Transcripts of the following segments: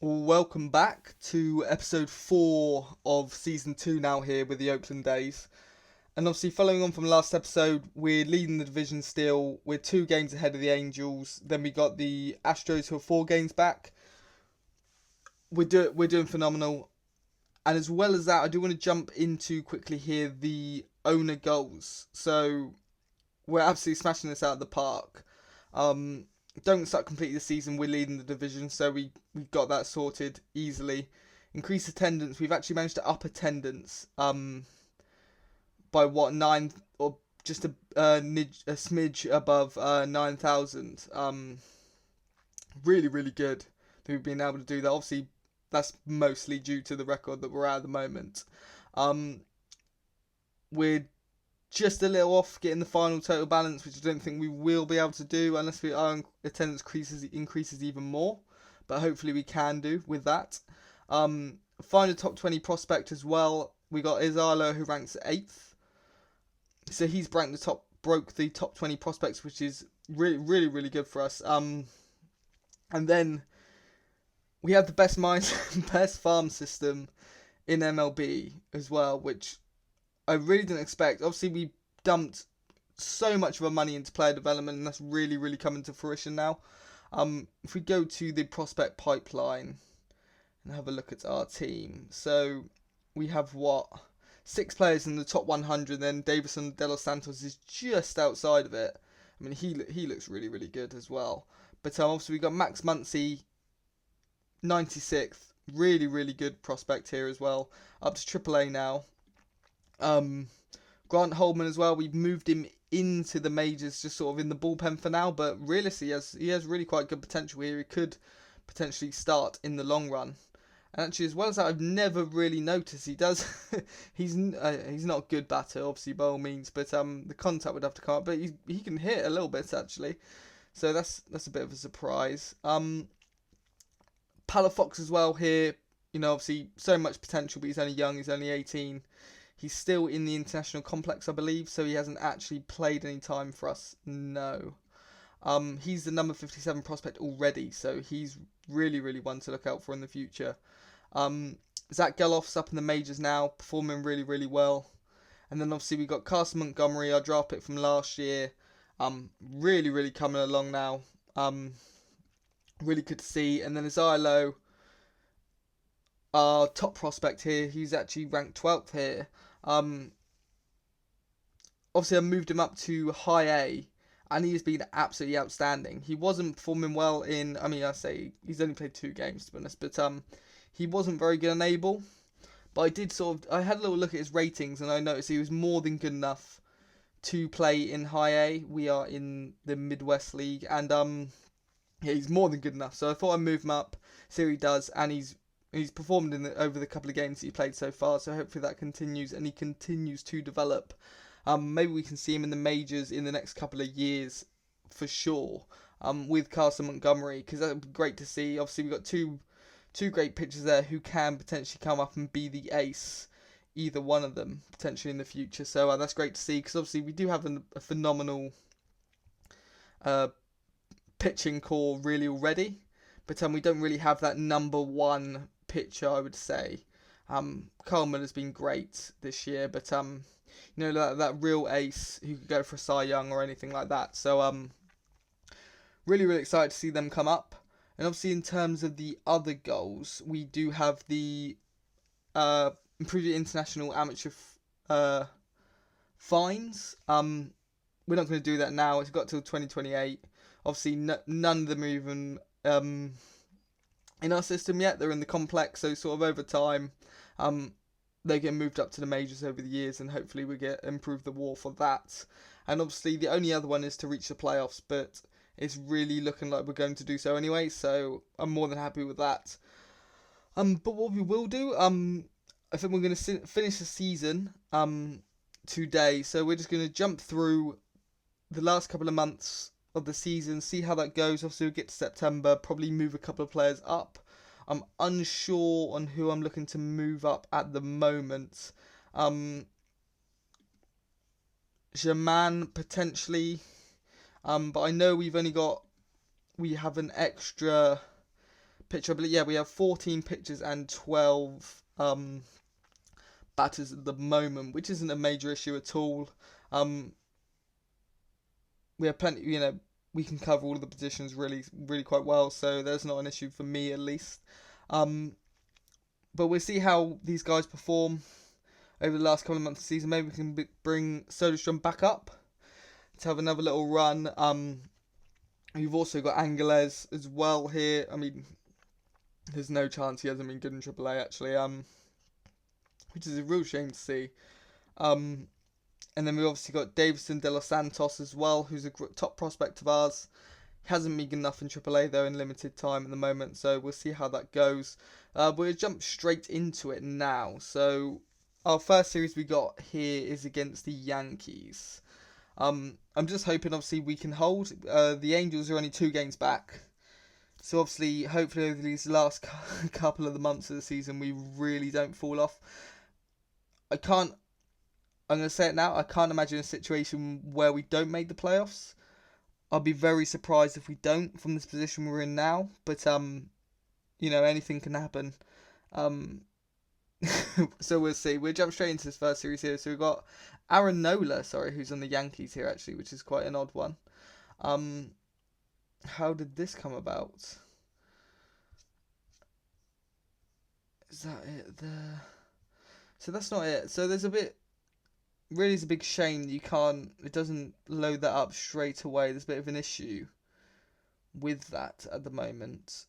Welcome back to episode 4 of season 2 now here with the Oakland Days. And obviously, following on from last episode, we're leading the division still. We're 2 games ahead of the Angels. Then we got the Astros who are 4 games back. We're doing phenomenal. And as well as that, I do want to jump into quickly here the owner goals. So we're absolutely smashing this out of the park. Don't start completely the season, we're leading the division, so we got that sorted easily. Increased attendance, we've actually managed to up attendance by what, 9 or just a smidge above 9,000. Really good that we've been able to do that. Obviously, that's mostly due to the record that we're at the moment. We're just a little off getting the final total balance, which I don't think we will be able to do unless our attendance increases even more. But hopefully we can do with that. Find a top 20 prospect as well. We got Izalo, who ranks 8th. So he's broke the top 20 prospects, which is really good for us. And then we have the best best farm system in MLB as well, which I really didn't expect. Obviously, we dumped so much of our money into player development, and that's really coming to fruition now. If we go to the prospect pipeline and have a look at our team, so we have 6 players in the top 100. Then Davison De Los Santos is just outside of it. I mean, he looks really good as well. But obviously we got Max Muncy, 96th, really good prospect here as well, up to AAA now. Grant Holman as well, we've moved him into the majors just sort of in the bullpen for now, but realistically he has really quite good potential here. He could potentially start in the long run. And actually, as well as that, I've never really noticed he does. he's not a good batter, obviously, by all means, but the contact would have to come up. But he can hit a little bit, actually. So that's a bit of a surprise. Palafox as well here. You know, obviously, so much potential, but he's only young. He's only 18. He's still in the international complex, I believe, so he hasn't actually played any time for us. No. He's the number 57 prospect already, so he's really one to look out for in the future. Zach Gelof's up in the majors now, performing really well. And then obviously we got Carson Montgomery, our draft pick from last year. Really coming along now. Really good to see. And then Zylo, our top prospect here, he's actually ranked 12th here. Obviously I moved him up to high A, and he has been absolutely outstanding. He wasn't performing well I say he's only played 2 games to be honest, but he wasn't very good on Able. But I had a little look at his ratings, and I noticed he was more than good enough to play in high A. We are in the Midwest League, and yeah, he's more than good enough. So I thought I'd move him up, see what he does, and he's performed over the couple of games that he played so far, so hopefully that continues, and he continues to develop. Maybe we can see him in the majors in the next couple of years for sure, with Carson Montgomery, because that would be great to see. Obviously, we've got two great pitchers there who can potentially come up and be the ace, either one of them, potentially in the future. So that's great to see, because obviously we do have a phenomenal pitching core really already, but we don't really have that number 1 pitcher, I would say. Coleman has been great this year, but you know, that real ace who could go for a Cy Young or anything like that. So really excited to see them come up. And obviously in terms of the other goals, we do have the improved international amateur fines. We're not going to do that now. It's got till 2028. Obviously none of them are even in our system yet. They're in the complex, so sort of over time they get moved up to the majors over the years, and hopefully we get improve the WAR for that. And obviously the only other one is to reach the playoffs, but it's really looking like we're going to do so anyway, so I'm more than happy with that. But what we will do, I think we're going to finish the season today, so we're just going to jump through the last couple of months of the season, see how that goes. Obviously we'll get to September, probably move a couple of players up. I'm unsure on who I'm looking to move up at the moment. German potentially, but I know we have an extra pitcher. But yeah, we have 14 pitchers and 12 batters at the moment, which isn't a major issue at all. We have plenty, we can cover all of the positions really, really quite well, so there's not an issue for me at least. But we'll see how these guys perform over the last couple of months of the season. Maybe we can bring Soderstrom back up to have another little run. We've also got Angeles as well here. I mean, there's no chance he hasn't been good in AAA actually, which is a real shame to see. And then we've obviously got Davison De Los Santos as well, who's a top prospect of ours. He hasn't been good enough in AAA though in limited time at the moment, so we'll see how that goes. We'll jump straight into it now. So our first series we got here is against the Yankees. I'm just hoping obviously we can hold. The Angels are only 2 games back. So obviously, hopefully over these last couple of the months of the season, we really don't fall off. I'm going to say it now, I can't imagine a situation where we don't make the playoffs. I'll be very surprised if we don't from this position we're in now. But, anything can happen. So we'll see. We'll jump straight into this first series here. So we've got Aaron Nola, who's on the Yankees here actually, which is quite an odd one. How did this come about? Is that it there? So that's not it. So there's really is a big shame that it doesn't load that up straight away. There's a bit of an issue with that at the moment.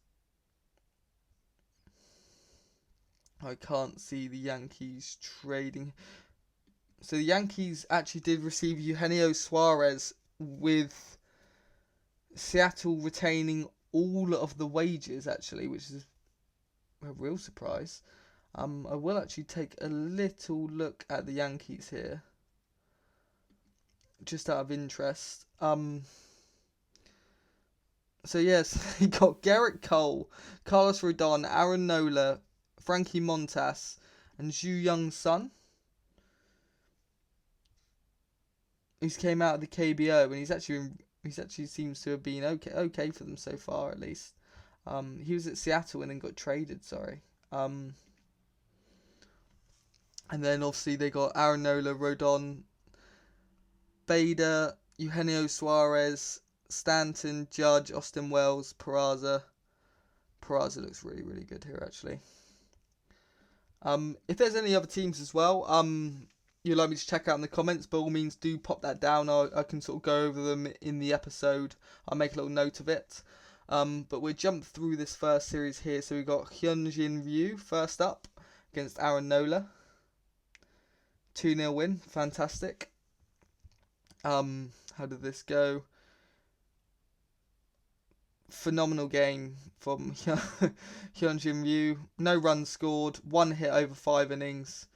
I can't see the Yankees trading. So the Yankees actually did receive Eugenio Suarez, with Seattle retaining all of the wages actually, which is a real surprise. I will actually take a little look at the Yankees here, just out of interest. So yes, he got Garrett Cole, Carlos Rodon, Aaron Nola, Frankie Montas, and Zhu Young Sun. He's came out of the KBO, and he's actually seems to have been okay for them so far at least. He was at Seattle and then got traded. And then obviously they got Aaron Nola, Rodon, Bader, Eugenio Suarez, Stanton, Judge, Austin Wells, Peraza. Peraza looks really, really good here actually. If there's any other teams as well, you'd like me to check out in the comments, by all means do pop that down. I can sort of go over them in the episode. I'll make a little note of it. But we'll jump through this first series here. So we've got Hyunjin Ryu first up against Aaron Nola. 2-0 win. Fantastic. How did this go? Phenomenal game from Hyunjin Ryu. No runs scored. 1 hit over 5 innings.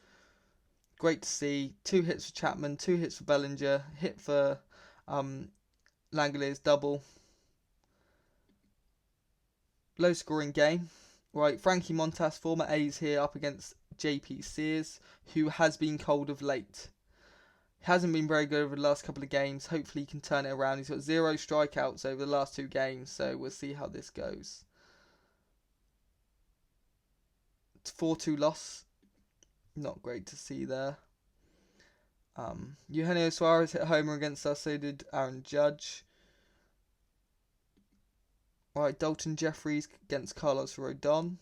Great to see. 2 hits for Chapman. 2 hits for Bellinger. Hit for Langoliers double. Low scoring game. Right, Frankie Montas, former A's here, up against JP Sears, who has been cold of late. Hasn't been very good over the last couple of games. Hopefully he can turn it around. He's got 0 strikeouts over the last 2 games, so we'll see how this goes. 4-2 loss. Not great to see there. Eugenio Suarez hit a homer against us, so did Aaron Judge. Right, Dalton Jeffries against Carlos Rodon.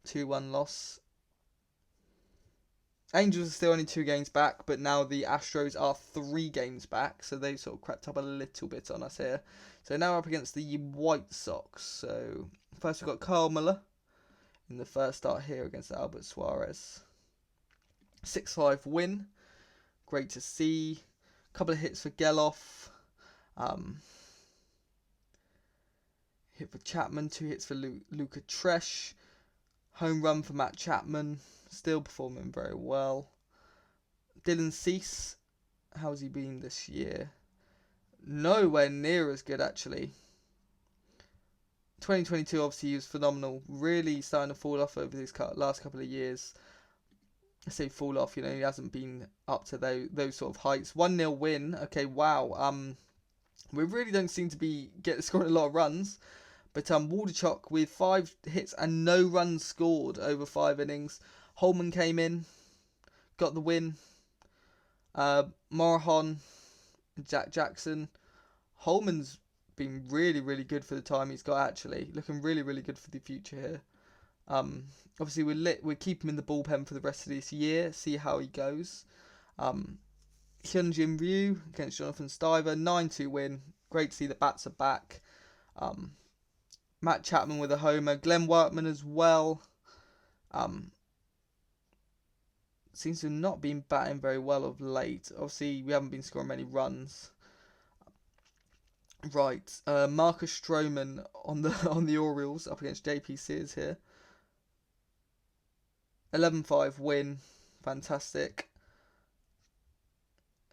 2-1 loss. Angels are still only 2 games back, but now the Astros are 3 games back, so they've sort of crept up a little bit on us here. So now we're up against the White Sox. So first we've got Kyle Muller in the first start here against Albert Suarez. 6-5 win. Great to see. Couple of hits for Geloff. Hit for Chapman. 2 hits for Luca Tresh. Home run for Matt Chapman. Still performing very well. Dylan Cease. How's he been this year? Nowhere near as good actually. 2022 obviously he was phenomenal. Really starting to fall off over these last couple of years. I say fall off, he hasn't been up to those sort of heights. 1-0 win. Okay, wow. We really don't seem to be scoring a lot of runs. But Waldichuk with 5 hits and no runs scored over 5 innings. Holman came in, got the win. Morahan, Jack Jackson. Holman's been really, really good for the time he's got, actually. Looking really, really good for the future here. Obviously, we'll keep him in the bullpen for the rest of this year, see how he goes. Hyunjin Ryu against Jonathan Stiver, 9-2 win. Great to see the bats are back. Matt Chapman with a homer. Glenn Workman as well. Seems to have not been batting very well of late. Obviously, we haven't been scoring many runs. Right, Marcus Stroman on the Orioles up against JP Sears here. 11-5 win, fantastic.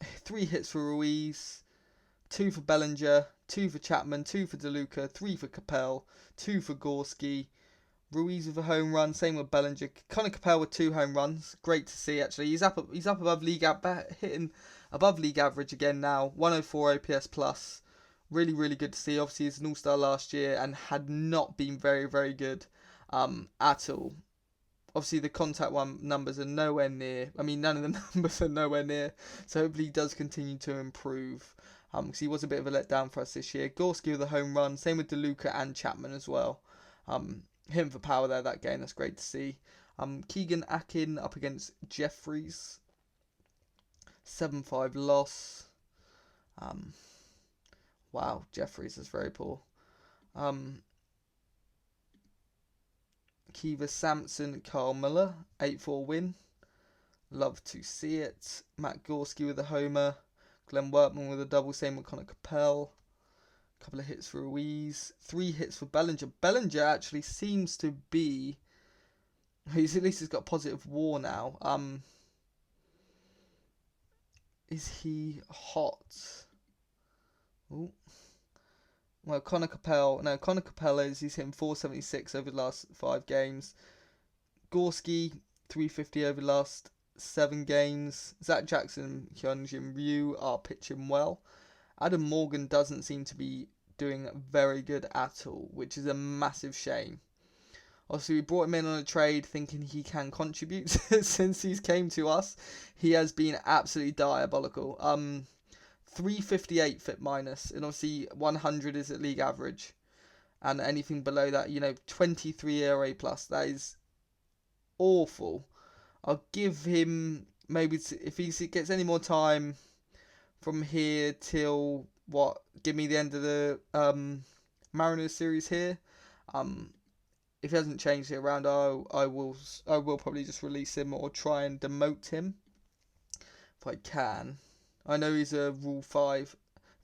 3 hits for Ruiz, 2 for Bellinger, 2 for Chapman, 2 for DeLuca, 3 for Capel, 2 for Gorski. Ruiz with a home run, same with Bellinger. Connor Capel with 2 home runs. Great to see, actually. He's up above league hitting above league average again now. 104 OPS plus. Really, really good to see. Obviously, he's an all-star last year and had not been very, very good at all. Obviously, the contact numbers are nowhere near. I mean, none of the numbers are nowhere near. So hopefully he does continue to improve. Because he was a bit of a letdown for us this year. Gorski with a home run. Same with DeLuca and Chapman as well. Him for power there that game. That's great to see. Keegan Akin up against Jeffries. 7-5 loss. Wow, Jeffries is very poor. Kiva Sampson, Carl Miller, 8-4 win. Love to see it. Matt Gorski with a homer. Glenn Workman with a double, same with Connor Capel. Couple of hits for Ruiz. 3 hits for Bellinger. Bellinger actually seems to be... at least he's got positive WAR now. Is he hot? Ooh. Well, Connor Capel is, he's hitting 476 over the last 5 games. Gorski, 350 over the last 7 games. Zach Jackson, Hyunjin Ryu are pitching well. Adam Morgan doesn't seem to be doing very good at all, which is a massive shame. Obviously, we brought him in on a trade thinking he can contribute. Since he's came to us, he has been absolutely diabolical. 358 FIP minus, and obviously 100 is at league average, and anything below that, 23 ERA plus. That is awful. I'll give him maybe if he gets any more time from here till give me the end of the Mariners series here. If he hasn't changed it around, I will probably just release him or try and demote him if I can. I know he's a Rule 5,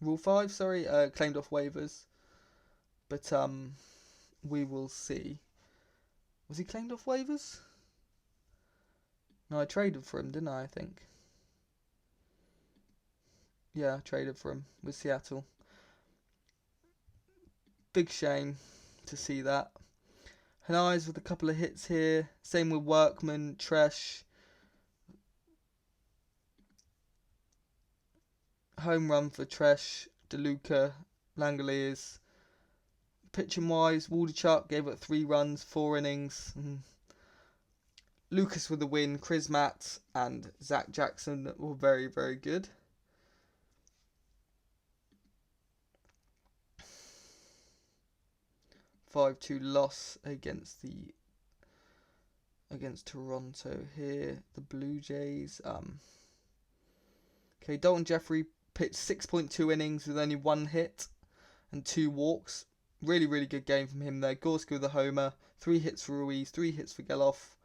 claimed off waivers. But we will see. Was he claimed off waivers? No, I traded for him, didn't I think? Yeah, I traded for him with Seattle. Big shame to see that. Hanai's with a couple of hits here. Same with Workman, Tresh. Home run for Tresh, DeLuca, Langoliers. Pitching wise, Waldichuk gave up 3 runs, 4 innings. Lucas with the win, Chris Matt and Zach Jackson were very, very good. (5-2) loss against Toronto here. The Blue Jays. Okay, Dalton Jeffrey pitched 6.2 innings with only 1 hit and 2 walks. Really, really good game from him there. Gorski with a homer. 3 hits for Ruiz, 3 hits for Geloff.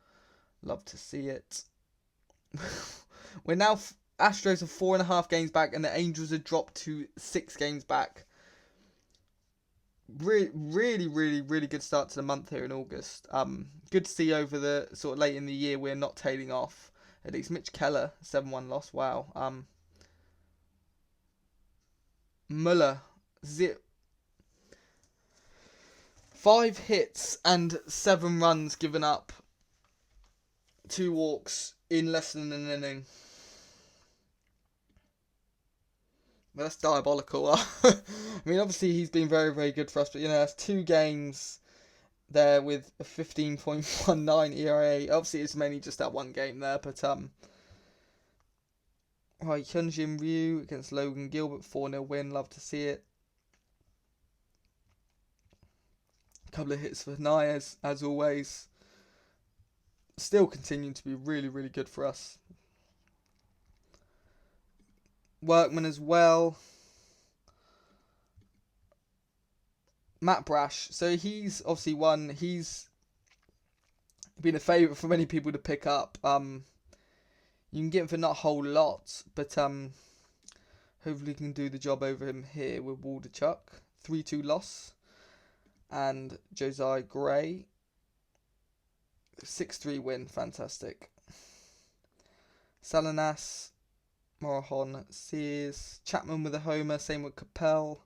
Love to see it. We're now Astros are 4.5 games back, and the Angels are dropped to 6 games back. Really, really, really, really good start to the month here in August. Good to see over the sort of late in the year we're not tailing off. At least Mitch Keller, 7-1 loss. Wow. Muller, 5 hits and 7 runs given up. 2 walks in less than an inning. Well, that's diabolical. I mean, obviously he's been very, very good for us, but that's 2 games there with a 15.19 ERA. Obviously, it's mainly just that one game there, but right, Hyunjin Ryu against Logan Gilbert, 4-0 win. Love to see it. A couple of hits for Nayes, as always. Still continuing to be really, really good for us. Workman as well. Matt Brash. So he's obviously one. He's been a favourite for many people to pick up. You can get him for not a whole lot, but hopefully he can do the job over him here with Waldichuk. 3-2 loss. And Josiah Gray. 6-3 win. Fantastic. Salinas. Morajon. Sears. Chapman with a homer. Same with Capel.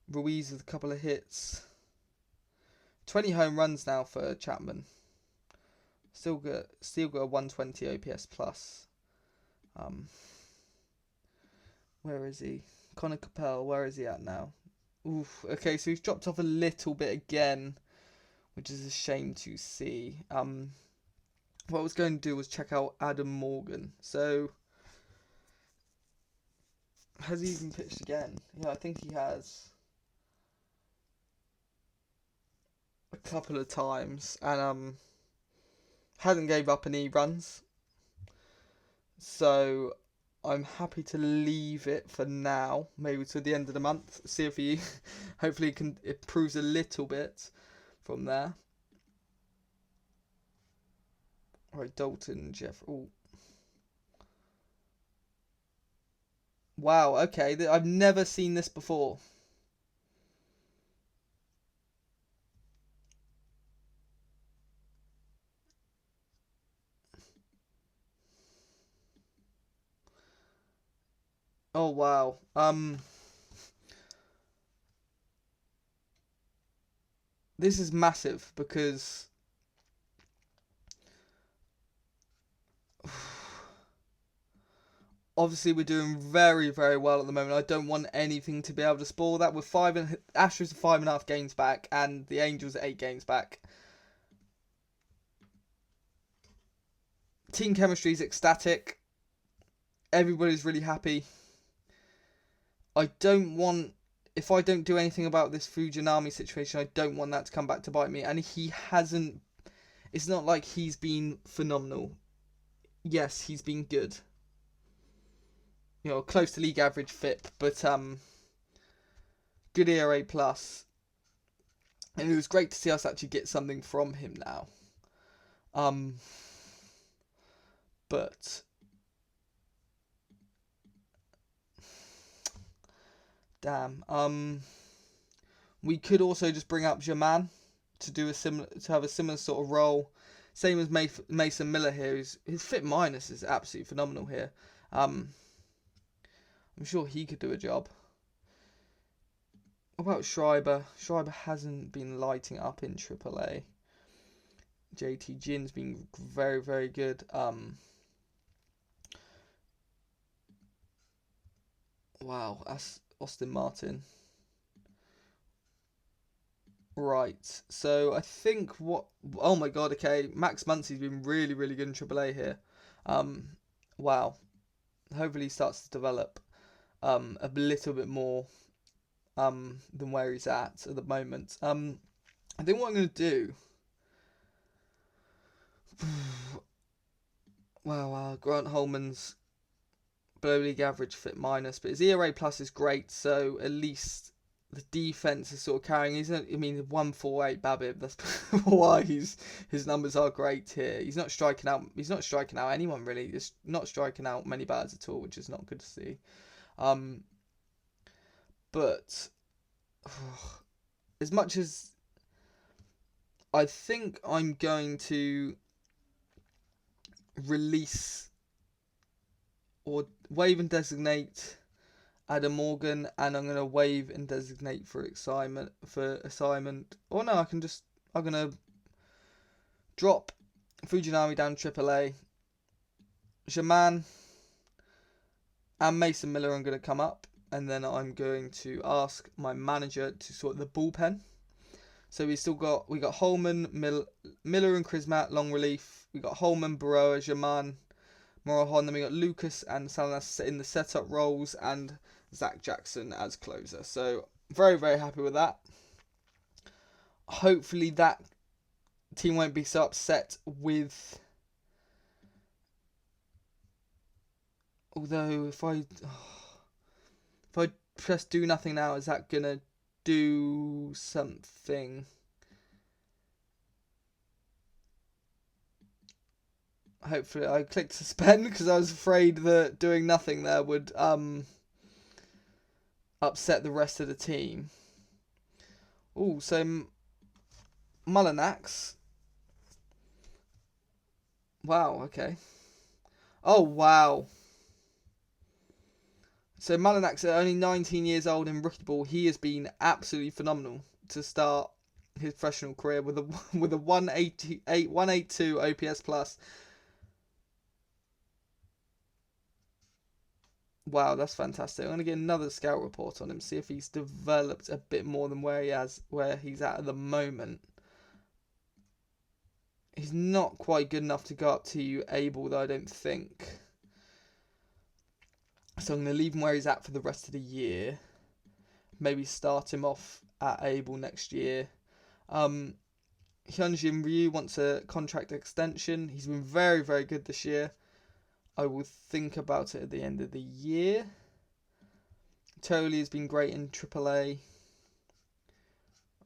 Ruiz with a couple of hits. 20 home runs now for Chapman. Still got a 120 OPS plus. Where is he? Connor Capel, where is he at now? Oof. Okay, so he's dropped off a little bit again, which is a shame to see. What I was going to do was check out Adam Morgan. So, has he even pitched again? Yeah, I think he has. A couple of times, and hasn't gave up any runs. So I'm happy to leave it for now, maybe to the end of the month. See if he hopefully can improves a little bit from there. Alright, Dalton, Jeff. Ooh. Wow, okay. I've never seen this before. Oh, wow. This is massive because obviously we're doing very, very well at the moment. I don't want anything to be able to spoil that. We're Astros are 5.5 games back, and the Angels are 8 games back. Team chemistry is ecstatic. Everybody's really happy. I don't want, if I don't do anything about this Fujinami situation, I don't want that to come back to bite me. And he hasn't, it's not like he's been phenomenal. Yes, he's been good. Close to league average FIP, but good ERA plus. And it was great to see us actually get something from him now. But damn. We could also just bring up Jaman to have a similar sort of role. Same as Mason Miller here. His FIP minus is absolutely phenomenal here. I'm sure he could do a job. What about Schreiber? Schreiber hasn't been lighting up in AAA. JT Jin's been very, very good. Wow, that's Austin Martin. Right, so I think oh my god, okay, Max Muncy's been really, really good in AAA here. Wow. Hopefully he starts to develop a little bit more than where he's at the moment. I think what I'm going to do... Wow, Grant Holman's below league average FIP minus, but his ERA plus is great, so at least the defense is sort of carrying. 148 BABIP. That's why his numbers are great here. He's not striking out anyone really. He's not striking out many batters at all, which is not good to see. But as much as I think I'm going to release or waive and designate Adam Morgan, and I'm going to waive and designate for assignment. Or no, I'm going to drop Fujinami down AAA. Jaman and Mason Miller I'm going to come up and then I'm going to ask my manager to sort the bullpen. So we got Holman, Miller and Chrismat, long relief. We got Holman, Baroa, Jaman, Morohon. Then we got Lucas and Salinas in the setup roles, and Zach Jackson as closer. So very, very happy with that. Hopefully that team won't be so upset with. Although if I press do nothing now, is that gonna do something? Hopefully I clicked suspend because I was afraid that doing nothing there would upset the rest of the team. Oh, so Mullinax. Wow, okay. Oh, wow. So Mullinax, at only 19 years old in rookie ball, he has been absolutely phenomenal to start his professional career with a 182 OPS plus. Wow, that's fantastic. I'm going to get another scout report on him, see if he's developed a bit more than where he's at the moment. He's not quite good enough to go up to Able, though, I don't think. So I'm going to leave him where he's at for the rest of the year. Maybe start him off at Able next year. Hyunjin Ryu wants a contract extension. He's been very, very good this year. I will think about it at the end of the year. Toley has been great in AAA.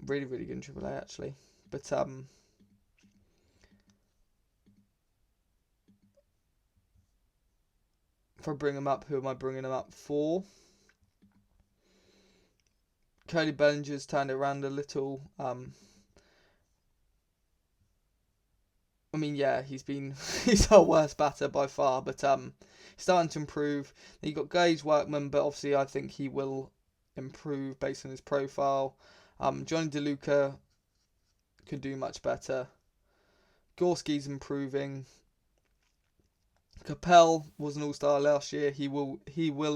Really, really good in AAA, actually. But, if I bring him up, who am I bringing him up for? Cody Bellinger's turned it around a little. I mean, yeah, he's our worst batter by far, but he's starting to improve. Then you got Gage Workman, but obviously I think he will improve based on his profile. Johnny DeLuca could do much better. Gorski's improving. Capel was an all-star last year. He will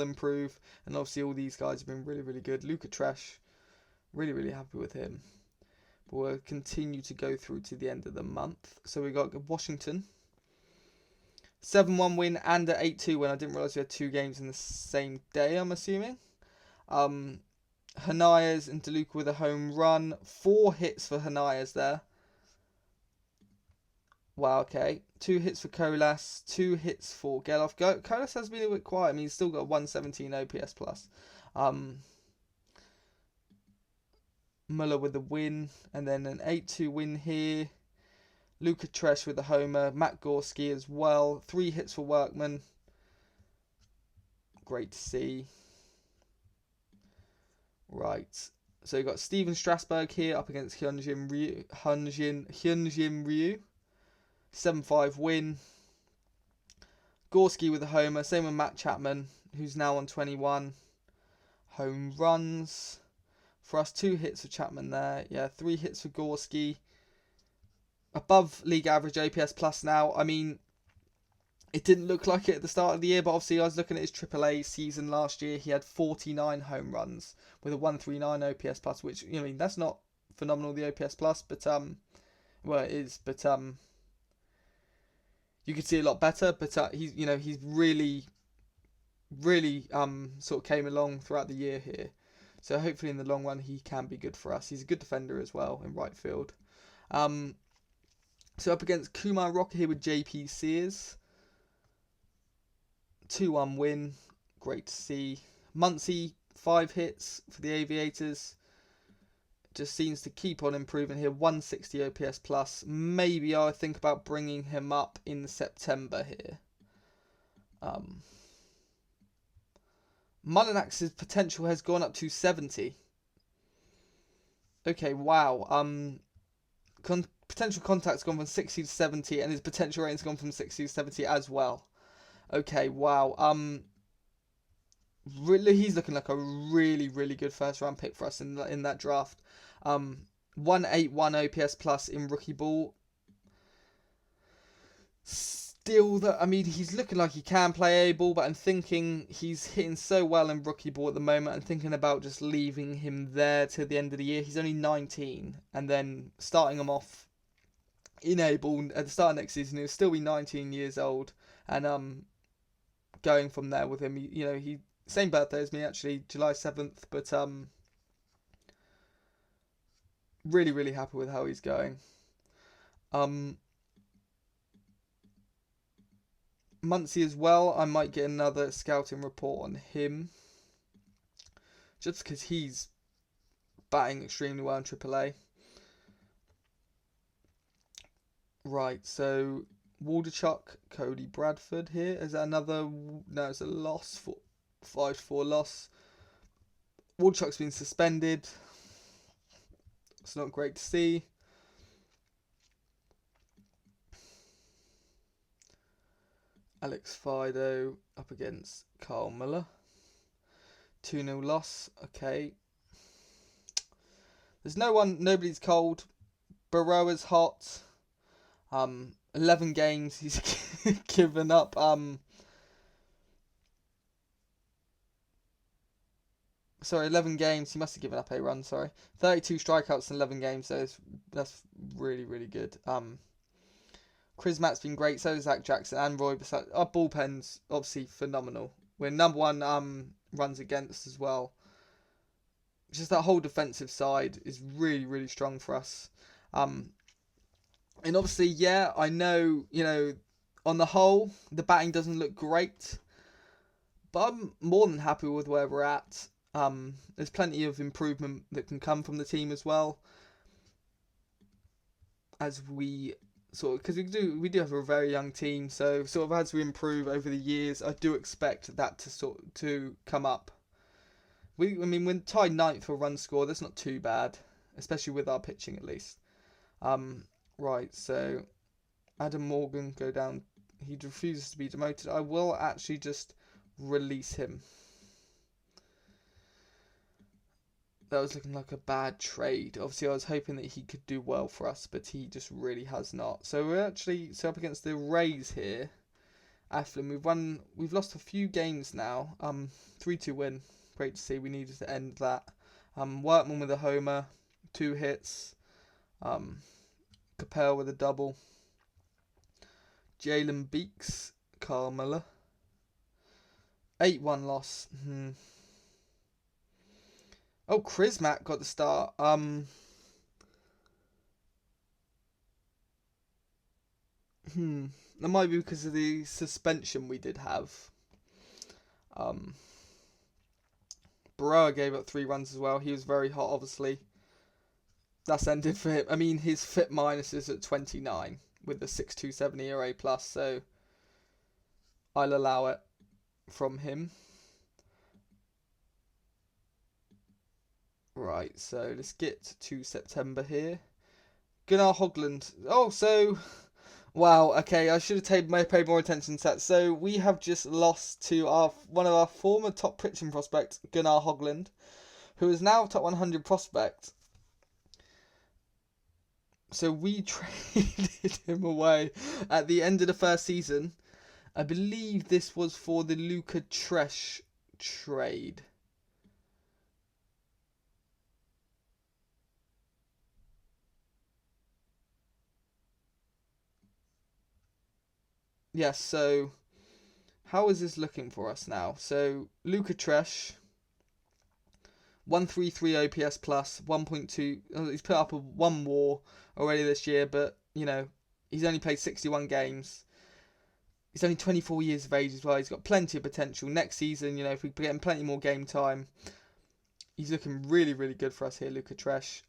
improve, and obviously all these guys have been really, really good. Luca Tresh, really, really happy with him. But we'll continue to go through to the end of the month. So we got Washington, 7-1 win and an 8-2 win. I didn't realise we had 2 games in the same day, I'm assuming. Hanayas and DeLuca with a home run. 4 hits for Hanayas there. Wow, okay. 2 hits for Colas, 2 hits for Geloff. Colas has been a bit quiet. I mean, he's still got 117 OPS plus. Muller with a win, and then an 8-2 win here. Luca Tresh with a homer. Matt Gorski as well. 3 hits for Workman. Great to see. Right. So you've got Steven Strasburg here up against Hyunjin Ryu. 7-5 win. Gorski with a homer. Same with Matt Chapman, who's now on 21 home runs. For us, 2 hits for Chapman there. Yeah, 3 hits for Gorski. Above league average OPS plus now. I mean, it didn't look like it at the start of the year, but obviously I was looking at his AAA season last year. He had 49 home runs with a 139 OPS plus, which, I mean, that's not phenomenal, the OPS plus, but, well, it is, but, you could see a lot better, but, he's really, really, sort of came along throughout the year here. So hopefully in the long run he can be good for us. He's a good defender as well in right field. So up against Kumar Rocker here with JP Sears. 2-1 win. Great to see. Muncie, 5 hits for the Aviators. Just seems to keep on improving here. 160 OPS plus. Maybe I'll think about bringing him up in September here. Mullinax's potential has gone up to 70. Okay, wow. Potential contact's gone from 60 to 70, and his potential rating's gone from 60 to 70 as well. Okay, wow. Really, he's looking like a really, really good first round pick for us in that draft. 181 OPS plus in rookie ball. deal that, I mean, he's looking like he can play A-ball, but I'm thinking he's hitting so well in rookie ball at the moment. I'm thinking about just leaving him there till the end of the year. He's only 19, and then starting him off in A-ball at the start of next season. He'll still be 19 years old, and going from there with him. He same birthday as me actually, July 7th, but really, really happy with how he's going. Muncie as well, I might get another scouting report on him, just because he's batting extremely well in AAA. Right, so Waldichuk, Cody Bradford here. Is that another? No, it's a loss, 5-4 loss. Waldichuk's been suspended. It's not great to see. Alex Fido up against Carl Miller. 2-0 loss. Okay. There's nobody's cold. Baroa's hot. 11 games he's given up. 11 games. He must have given up a run, sorry. 32 strikeouts in 11 games, so that's really, really good. Chris Matt's been great, so is Zach Jackson and Roy Bassett. Our bullpen's obviously phenomenal. We're number one runs against as well. Just that whole defensive side is really, really strong for us. And obviously, yeah, I know, on the whole, the batting doesn't look great. But I'm more than happy with where we're at. There's plenty of improvement that can come from the team as well. As we because we do have a very young team, so as we improve over the years, I do expect that to come up. We're tied 9th for run score. That's not too bad, especially with our pitching at least. Right, so Adam Morgan go down. He refuses to be demoted. I will actually just release him. That was looking like a bad trade. Obviously, I was hoping that he could do well for us, but he just really has not. So we're actually up against the Rays here. Athlone, we've lost a few games now. 3-2 win. Great to see. We needed to end that. Workman with a homer, 2 hits. Capel with a double. Jalen Beeks, Carl Miller. 8-1 loss. Oh, Chrismat got the start. That might be because of the suspension we did have. Baroa gave up 3 runs as well. He was very hot, obviously. That's ended for him. I mean, his FIP minus is at 29 with the 6.27 ERA plus, so I'll allow it from him. Right, so let's get to September here. Gunnar Hogland. Oh, so... Wow, okay, I should have paid more attention to that. So we have just lost to one of our former top pitching prospects, Gunnar Hogland, who is now top 100 prospect. So we traded him away at the end of the first season. I believe this was for the Luca Tresh trade. Yes, so how is this looking for us now? So Luca Tresh, 133 OPS plus, 1.2. He's put up a 1 WAR already this year, but he's only played 61 games. He's only 24 years of age as well. He's got plenty of potential. Next season, if we get him plenty more game time, he's looking really, really good for us here, Luca Tresh.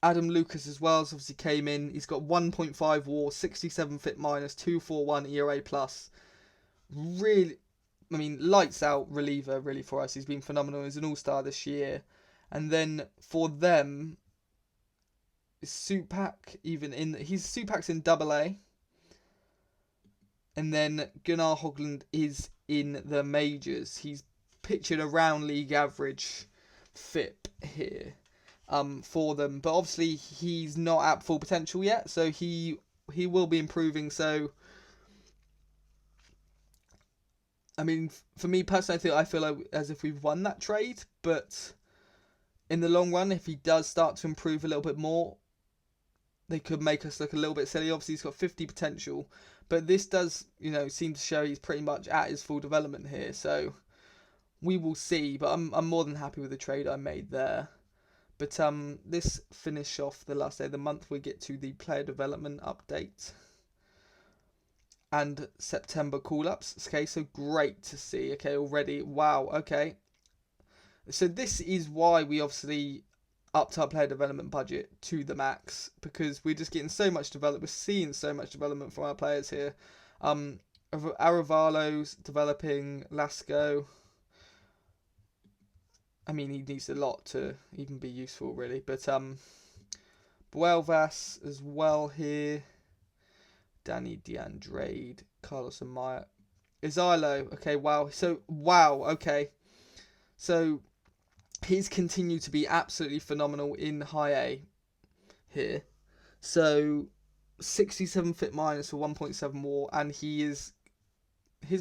Adam Lucas as well has obviously came in. He's got 1.5 WAR, 67 FIP minus, 2.41 ERA plus. Really, lights out reliever really for us. He's been phenomenal. He's an all-star this year. And then for them, Supak's in AA. And then Gunnar Hogland is in the majors. He's pitching around league average FIP here. for them. But obviously he's not at full potential yet, so he will be improving. So I mean, for me personally, I feel like as if we've won that trade. But in the long run, if he does start to improve a little bit more, they could make us look a little bit silly. Obviously, he's got 50 potential, but this does, seem to show he's pretty much at his full development here. So we will see. But I'm more than happy with the trade I made there. But this finish off the last day of the month, we get to the player development update and September call-ups. Okay, so great to see. Okay, already. Wow, okay. So this is why we obviously upped our player development budget to the max, because we're just getting so much development. We're seeing so much development from our players here. Aravalo's developing. Lasco. I mean, he needs a lot to even be useful, really. But Buelvas as well here. Danny DeAndrade, Carlos Amaya, Izilo. Okay, wow. Okay. So he's continued to be absolutely phenomenal in high A here. So 67 fit minus for 1.7 war, and his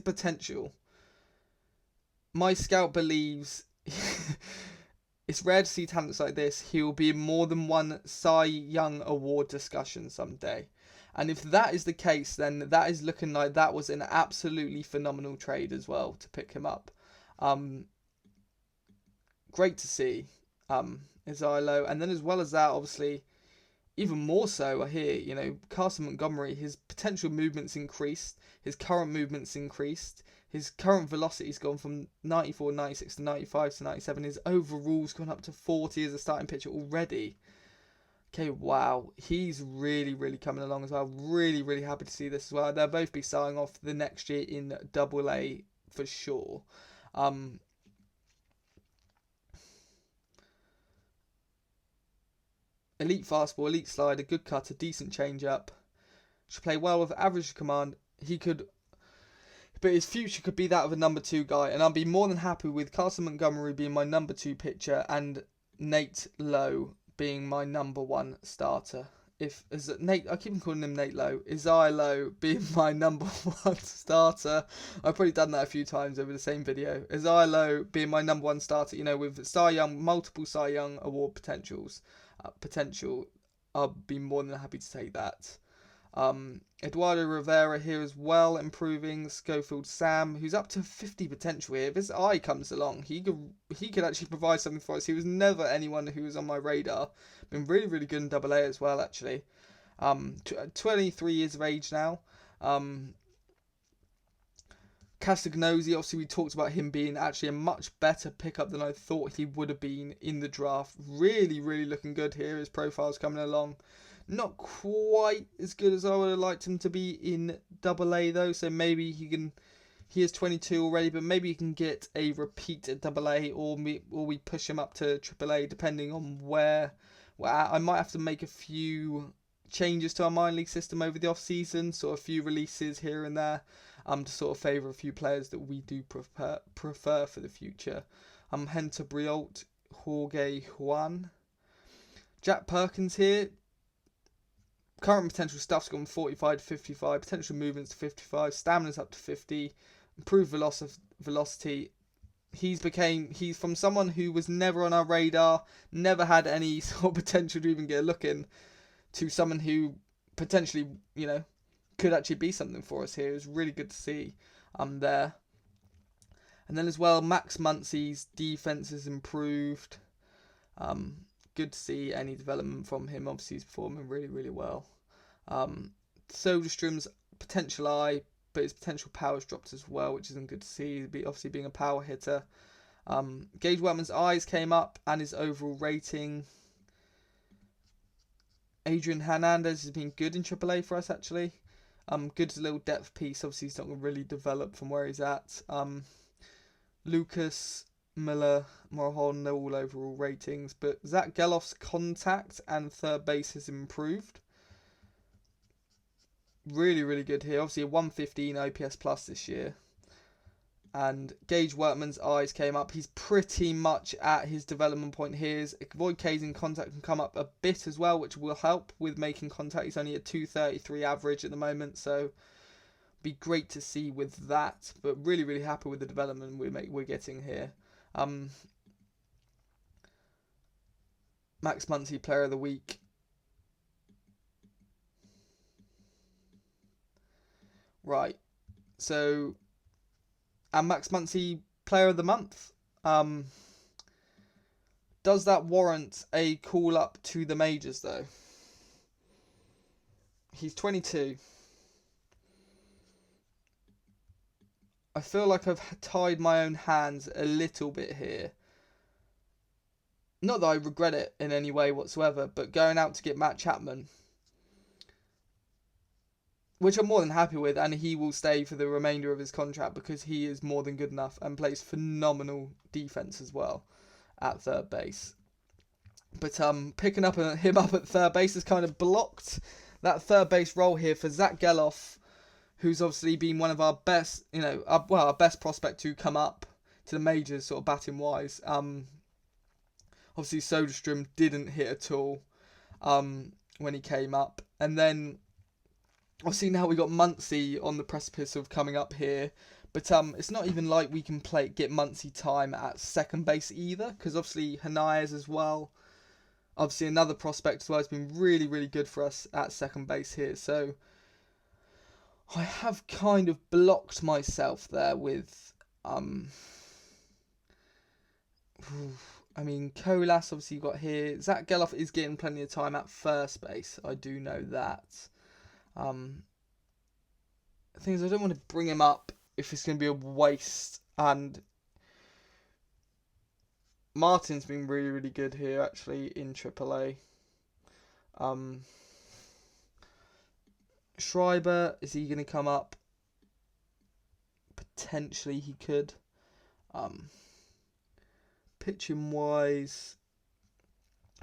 potential. My scout believes it's rare to see talents like this. He will be in more than one Cy Young Award discussion someday. And if that is the case, then that is looking like that was an absolutely phenomenal trade as well to pick him up. Great to see Izilo. And then as well as that, obviously, even more so here, Carson Montgomery, his potential movement's increased. His current movement's increased. His current velocity's gone from 94, 96 to 95 to 97. His overall's gone up to 40 as a starting pitcher already. Okay, wow. He's really, really coming along as well. Really, really happy to see this as well. They'll both be starting off the next year in AA for sure. Elite fastball, elite slider, good cutter, decent changeup. Should play well with average command. But his future could be that of a number 2 guy. And I'll be more than happy with Carson Montgomery being my number 2 pitcher and Nate Lowe being my number 1 starter. I keep calling him Nate Lowe. Izilo being my number 1 starter. I've probably done that a few times over the same video. Izilo being my number 1 starter, with multiple Cy Young Award potential, I'll be more than happy to take that. Eduardo Rivera here as well, improving. Schofield Sam, who's up to 50 potential here. If this eye comes along, he could actually provide something for us. He was never anyone who was on my radar. Been really, really good in AA as well, actually. 23 years of age now. Castagnosi, obviously we talked about him being actually a much better pickup than I thought he would have been in the draft. Really, really looking good here. His profile's coming along. Not quite as good as I would have liked him to be in AA though, so maybe he is 22 already, but maybe he can get a repeat at AA, or we push him up to AAA depending on where we're at. I might have to make a few changes to our minor league system over the off season, sort of a few releases here and there, to sort of favour a few players that we do prefer for the future. Henter Brialt, Jorge Juan, Jack Perkins here. Current potential stuff's gone 45 to 55, potential movements to 55, stamina's up to 50, improved velocity. He's from someone who was never on our radar, never had any sort of potential to even get a look in, to someone who potentially, could actually be something for us here. It was really good to see there. And then as well, Max Muncy's defense has improved. Good to see any development from him. Obviously, he's performing really, really well. Soderstrom's potential eye, but his potential power's dropped as well, which isn't good to see. Obviously, being a power hitter. Gage Wetman's eyes came up, and his overall rating. Adrian Hernandez has been good in AAA for us, actually. Good as a little depth piece. Obviously, he's not going to really develop from where he's at. Lucas Miller, Morholm, they're all overall ratings. But Zach Gelof's contact and third base has improved. Really, really good here. Obviously, a 115 OPS plus this year. And Gage Workman's eyes came up. He's pretty much at his development point here. His avoid K's in contact can come up a bit as well, which will help with making contact. He's only at 233 average at the moment, so be great to see with that. But really, really happy with the development we're getting here. Max Muncy, Player of the Week. Right, so, and Max Muncy, Player of the Month. Does that warrant a call up to the majors, though? He's 22. I feel like I've tied my own hands a little bit here. Not that I regret it in any way whatsoever, but going out to get Matt Chapman, which I'm more than happy with, and he will stay for the remainder of his contract because he is more than good enough and plays phenomenal defense as well at third base. But picking up him up at third base has kind of blocked that third base role here for Zach Geloff, who's obviously been one of our best, our best prospect to come up to the majors, sort of batting wise. Obviously Soderstrom didn't hit at all when he came up, and then obviously now we got Muncy on the precipice of coming up here, but it's not even like we can get Muncy time at second base either, because obviously Hernandez as well, obviously another prospect as well, has been really, really good for us at second base here. So I have kind of blocked myself there with Colas obviously got here. Zach Geloff is getting plenty of time at first base. I do know that. The thing is, I don't want to bring him up if it's going to be a waste. And Martin's been really, really good here, actually, in AAA. Schreiber, is he going to come up? Potentially he could. Pitching wise,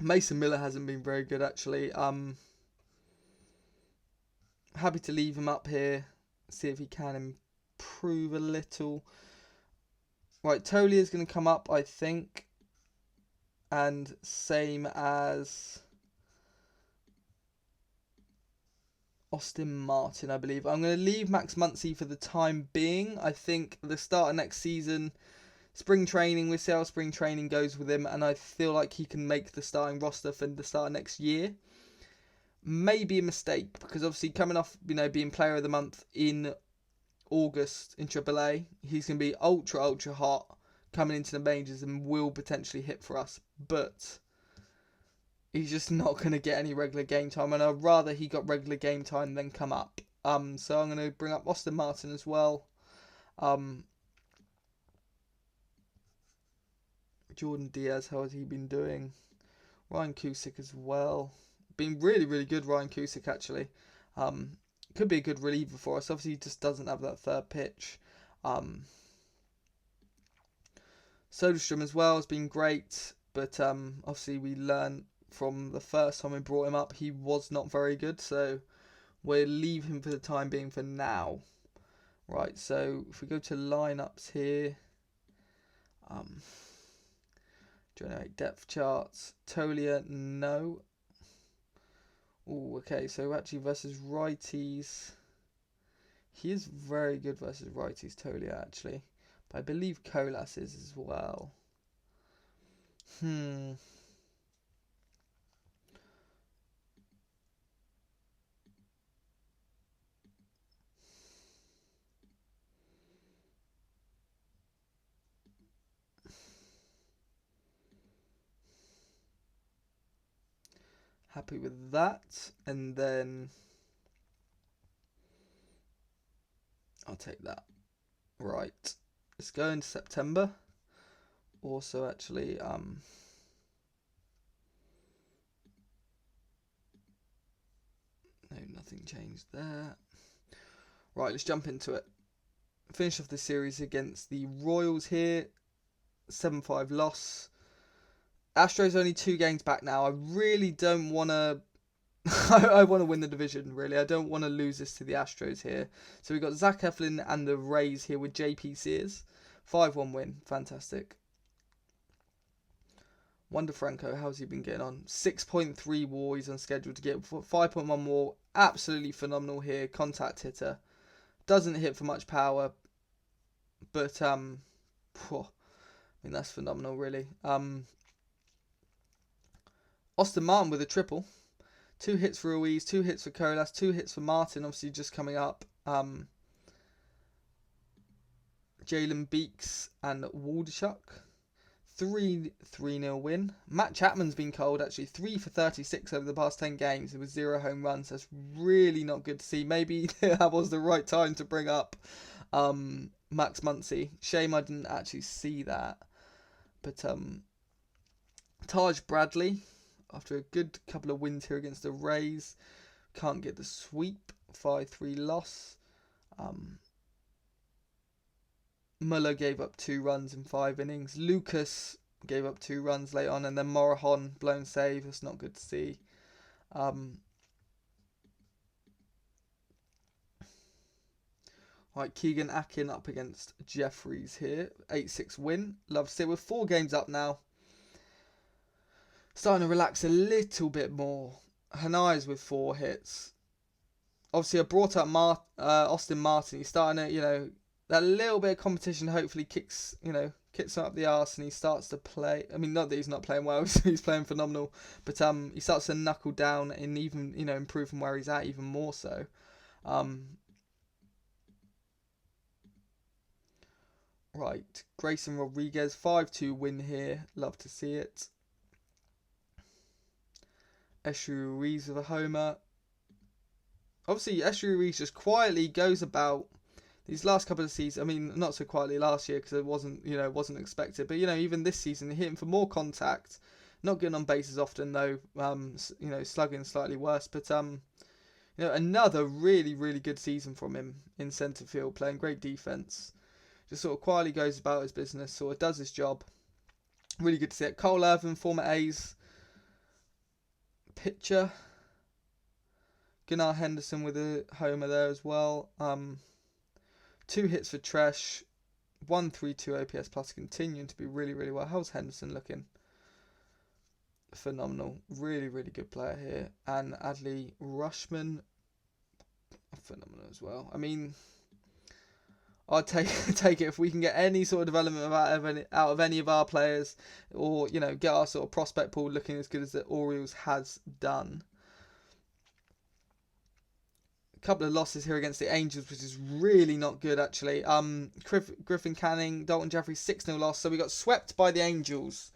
Mason Miller hasn't been very good, actually. Happy to leave him up here, see if he can improve a little. Right, Tolia's going to come up, I think. And same as Austin Martin, I believe. I'm going to leave Max Muncy for the time being. I think the start of next season, spring training, we'll see how spring training goes with him, and I feel like he can make the starting roster for the start of next year. Maybe a mistake, because obviously coming off, being Player of the Month in August in AAA, he's going to be ultra, ultra hot coming into the majors and will potentially hit for us, but he's just not going to get any regular game time, and I'd rather he got regular game time than come up. So I'm going to bring up Austin Martin as well. Jordan Diaz, how has he been doing? Ryan Cusick as well. Been really, really good, Ryan Cusick, actually. Could be a good reliever for us. Obviously, he just doesn't have that third pitch. Soderstrom as well has been great, but obviously we learned from the first time we brought him up, he was not very good, so we'll leave him for the time being for now. Right, so if we go to lineups here, generate depth charts. Tolia, no. Oh, okay, so actually versus righties, he is very good versus righties, Tolia, actually. But I believe Colas is as well. Happy with that, and then I'll take that. Right, let's go into September. Also, actually, no, nothing changed there. Right, let's jump into it. Finish off the series against the Royals here. 7-5 loss. Astros only 2 games back now. I really don't want to... I want to win the division, really. I don't want to lose this to the Astros here. So we've got Zach Eflin and the Rays here with JP Sears. 5-1 win. Fantastic. Wonder Franco, how's he been getting on? 6.3 war. He's on schedule to get 5.1 war. Absolutely phenomenal here. Contact hitter. Doesn't hit for much power. But, I mean, that's phenomenal, really. Austin Martin with a triple. 2 hits for Ruiz, 2 hits for Colas, 2 hits for Martin, obviously just coming up. Jalen Beeks and Waldschuk. 3-0 win. Matt Chapman's been cold, actually. 3 for 36 over the past 10 games. It was 0 home runs. That's really not good to see. Maybe that was the right time to bring up Max Muncy. Shame I didn't actually see that. But Taj Bradley, after a good couple of wins here against the Rays, can't get the sweep. 5-3 loss. Muller gave up 2 runs in 5 innings. Lucas gave up 2 runs late on, and then Morahan blown save. That's not good to see. Right, Keegan Akin up against Jeffries here. 8-6 win. Love to see it. We're 4 games up now. Starting to relax a little bit more. Hanai's with 4 hits. Obviously, I brought up Austin Martin. He's starting to, that little bit of competition hopefully kicks him up the arse and he starts to play. I mean, not that he's not playing well, he's playing phenomenal, but he starts to knuckle down and even, improve from where he's at even more so. Right, Grayson Rodriguez, 5-2 win here. Love to see it. Eshu Ruiz with a homer. Obviously, Eshu Ruiz just quietly goes about these last couple of seasons. I mean, not so quietly last year because it wasn't expected. But, even this season, hitting for more contact. Not getting on bases often, though. Slugging slightly worse. But, another really, really good season from him in centre field, playing great defence. Just sort of quietly goes about his business, sort of does his job. Really good to see it. Cole Irvin, former A's pitcher. Gunnar Henderson with a homer there as well. 2 hits for Tresh. 132 OPS plus, continuing to be really, really well. How's Henderson looking? Phenomenal. Really, really good player here. And Adley Rushman, phenomenal as well. I mean, I'd take it if we can get any sort of development out of any of our players, or get our sort of prospect pool looking as good as the Orioles has done. A couple of losses here against the Angels, which is really not good actually. Griffin Canning, Dalton Jeffries, 6-0 loss. So we got swept by the Angels,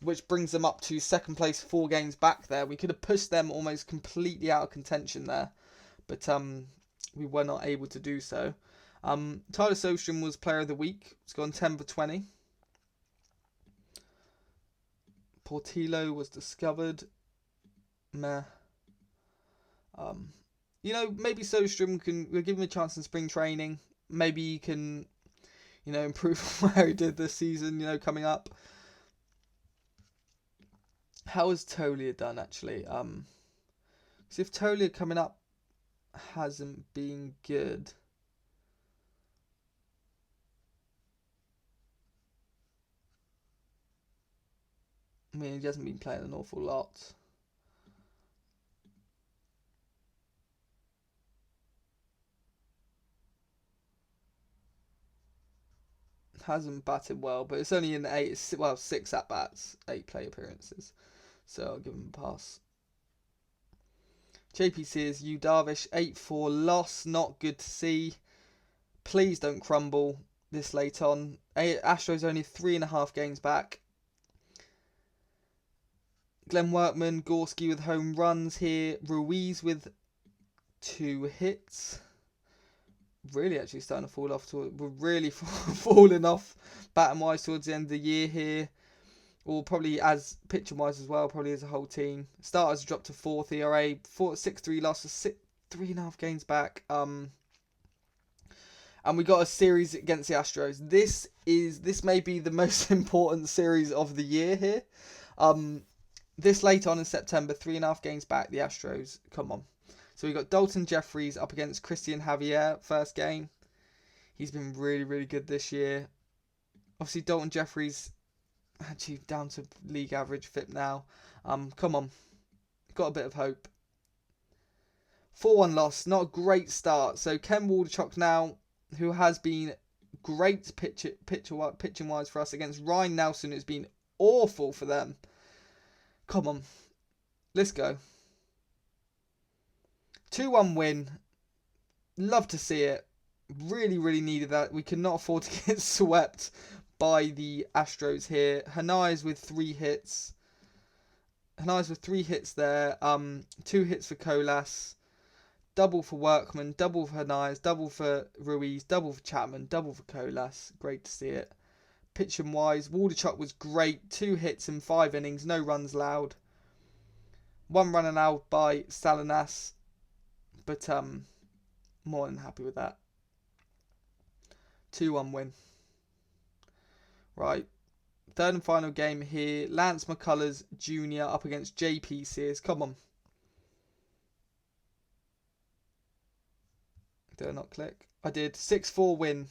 which brings them up to second place, 4 games back there. We could have pushed them almost completely out of contention there, but we were not able to do so. Tyler Sostrom was player of the week. He's gone 10 for 20. Portillo was discovered. Meh. Maybe Sostrom we'll give him a chance in spring training. Maybe he can, improve from where he did this season, coming up. How has Tolia done, actually? Because if Tolia coming up hasn't been good, I mean, he hasn't been playing an awful lot. Hasn't batted well, but it's only in 6 at-bats, 8 play appearances. So I'll give him a pass. JPC is Yu Darvish, 8-4 loss. Not good to see. Please don't crumble this late on. Astros only 3.5 games back. Glenn Workman, Gorski with home runs here. Ruiz with 2 hits. Really actually starting to fall off. We're really falling off batting-wise towards the end of the year here. Or probably as pitching-wise as well, probably as a whole team. Starters dropped to 4th ERA. 6-3 losses, 3.5 games back. And we got a series against the Astros. This may be the most important series of the year here. This late on in September, 3.5 games back, the Astros. Come on. So we got Dalton Jeffries up against Christian Javier, first game. He's been really, really good this year. Obviously, Dalton Jeffries actually down to league average FIP now. Come on. Got a bit of hope. 4-1 loss. Not a great start. So Ken Waldichuk now, who has been great pitching wise for us against Ryan Nelson, who's been awful for them. Come on. Let's go. 2-1 win. Love to see it. Really, really needed that. We cannot afford to get swept by the Astros here. Hanai's with 3 hits. Hanai's with 3 hits there. 2 hits for Colas. Double for Workman. Double for Hanai's. Double for Ruiz. Double for Chapman. Double for Colas. Great to see it. Pitching wise, Waldichuk was great. 2 hits in 5 innings. No runs allowed. 1 run allowed by Salinas. But more than happy with that. 2-1 win. Right. Third and final game here. Lance McCullers Jr. up against JP Sears. Come on. Did I not click? I did. 6-4 win.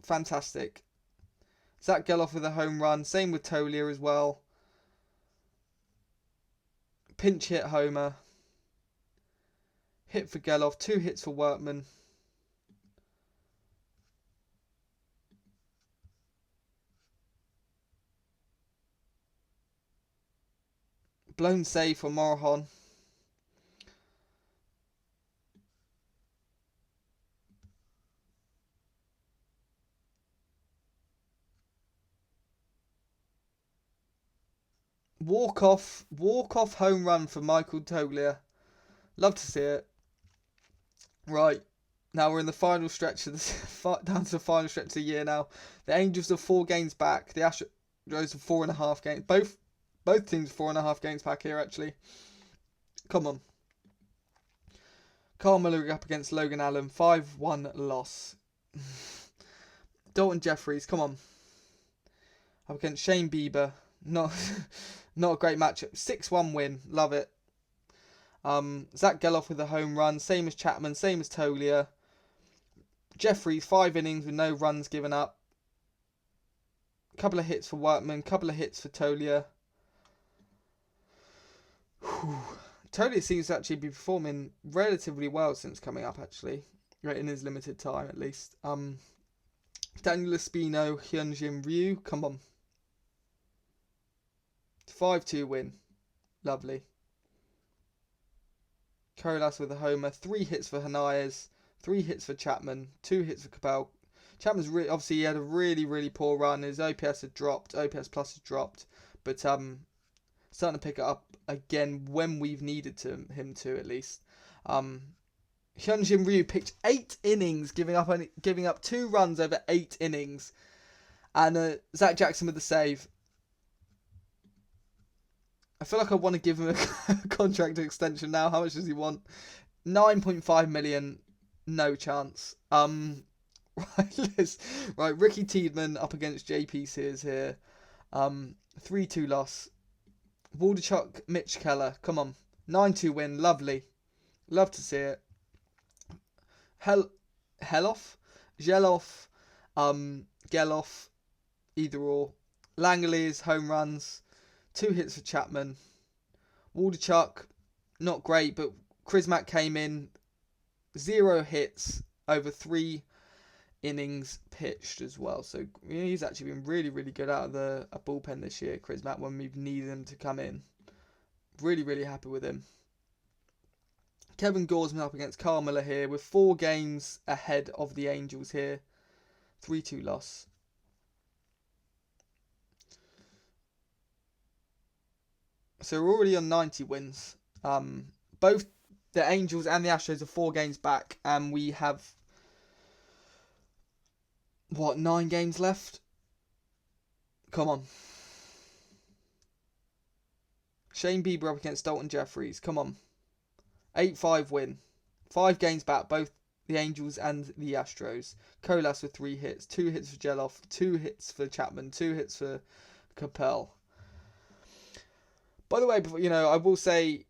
Fantastic. Zach Geloff with a home run. Same with Tolier as well. Pinch hit homer. Hit for Geloff. 2 hits for Workman. Blown save for Morahan. Walk-off home run for Michael Tolier. Love to see it. Right. Now we're in the final stretch of the down to the final stretch of the year now. The Angels are 4 games back. The Astros are 4.5 games. Both teams 4.5 games back here actually. Come on. Carl Miller up against Logan Allen. 5-1 loss. Dalton Jeffries. Come on. Up against Shane Bieber. Not a great matchup. 6-1 win. Love it. Zach Geloff with a home run. Same as Chapman. Same as Tolier. Jeffries, 5 innings with no runs given up. Couple of hits for Workman. Couple of hits for Tolier. Tolier seems to actually be performing relatively well since coming up, actually. Right, in his limited time, at least. Daniel Espino, Hyunjin Ryu. Come on. 5-2 win. Lovely. Colas with a homer. 3 hits for Hanai's. 3 hits for Chapman. 2 hits for Capel. Chapman's obviously he had a really, really poor run. His OPS had dropped. OPS plus had dropped. But starting to pick it up again when we've needed him to at least. Hyunjin Ryu pitched 8 innings, giving up 2 runs over 8 innings. And Zach Jackson with the save. I feel like I want to give him a contract extension now. How much does he want? 9.5 million. No chance. Right, Ricky Tiedemann up against JP Sears here. 3-2 loss. Waldichuk, Mitch Keller. Come on. 9-2 win. Lovely. Love to see it. Geloff, Geloff, either or. Langley's home runs. 2 hits for Chapman. Waldichuk, not great, but Chrismack came in. 0 hits over 3 innings pitched as well. So he's actually been really, really good out of a bullpen this year, Chrismack, when we've needed him to come in. Really, really happy with him. Kevin Gaursman up against Carl Miller here with 4 games ahead of the Angels here. 3-2 loss. So we're already on 90 wins. Both the Angels and the Astros are 4 games back. And we have, 9 games left? Come on. Shane Bieber up against Dalton Jeffries. Come on. 8-5 win. 5 games back, both the Angels and the Astros. Colas with 3 hits. 2 hits for Geloff. 2 hits for Chapman. 2 hits for Capel. By the way, I will say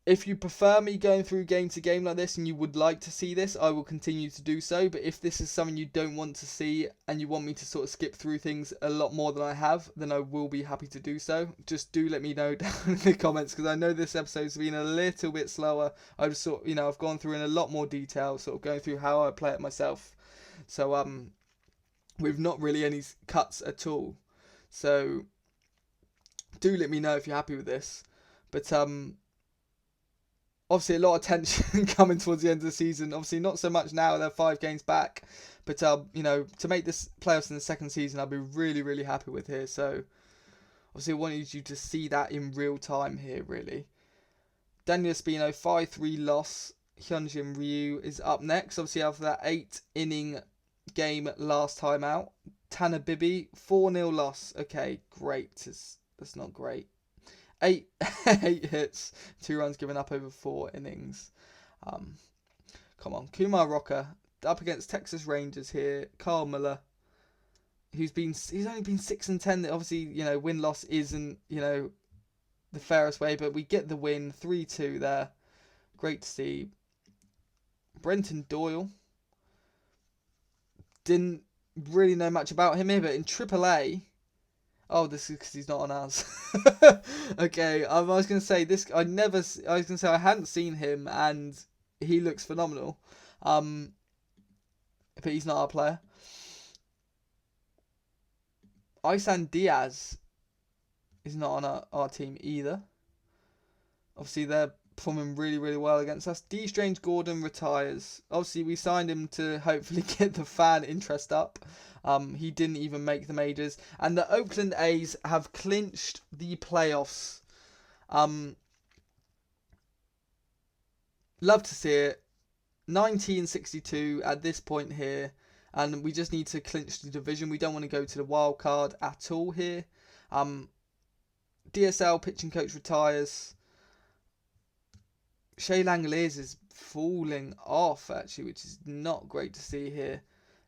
If you prefer me going through game to game like this and you would like to see this, I will continue to do so. But if this is something you don't want to see and you want me to sort of skip through things a lot more than I have, then I will be happy to do so. Just do let me know down in the comments, because I know this episode's been a little bit slower. I just sort of, I've gone through in a lot more detail, sort of going through how I play it myself. So with not really any cuts at all. So do let me know if you're happy with this. But obviously a lot of tension coming towards the end of the season. Obviously not so much now, they're 5 games back. But, to make this playoffs in the second season, I'll be really, really happy with here. So, obviously I wanted you to see that in real time here, really. Daniel Espino, 5-3 loss. Hyunjin Ryu is up next. Obviously after that 8-inning game last time out. Tanner Bibby, 4-0 loss. Okay, great. That's not great. 8 hits, 2 runs given up over 4 innings. Come on. Kumar Rocker up against Texas Rangers here. Kyle Miller, he's only been 6-10. Obviously, win-loss isn't, the fairest way, but we get the win. 3-2 there. Great to see. Brenton Doyle. Didn't really know much about him here, but in AAA... Oh, this is because he's not on ours. Okay, I was going to say this. I hadn't seen him, and he looks phenomenal. But he's not our player. Isan Diaz is not on our team either. Obviously, they're performing really, really well against us. D. Strange Gordon retires. Obviously, we signed him to hopefully get the fan interest up. He didn't even make the majors. And the Oakland A's have clinched the playoffs. Love to see it. 1962 at this point here. And we just need to clinch the division. We don't want to go to the wild card at all here. DSL pitching coach retires. Shea Langoliers is falling off, actually, which is not great to see here.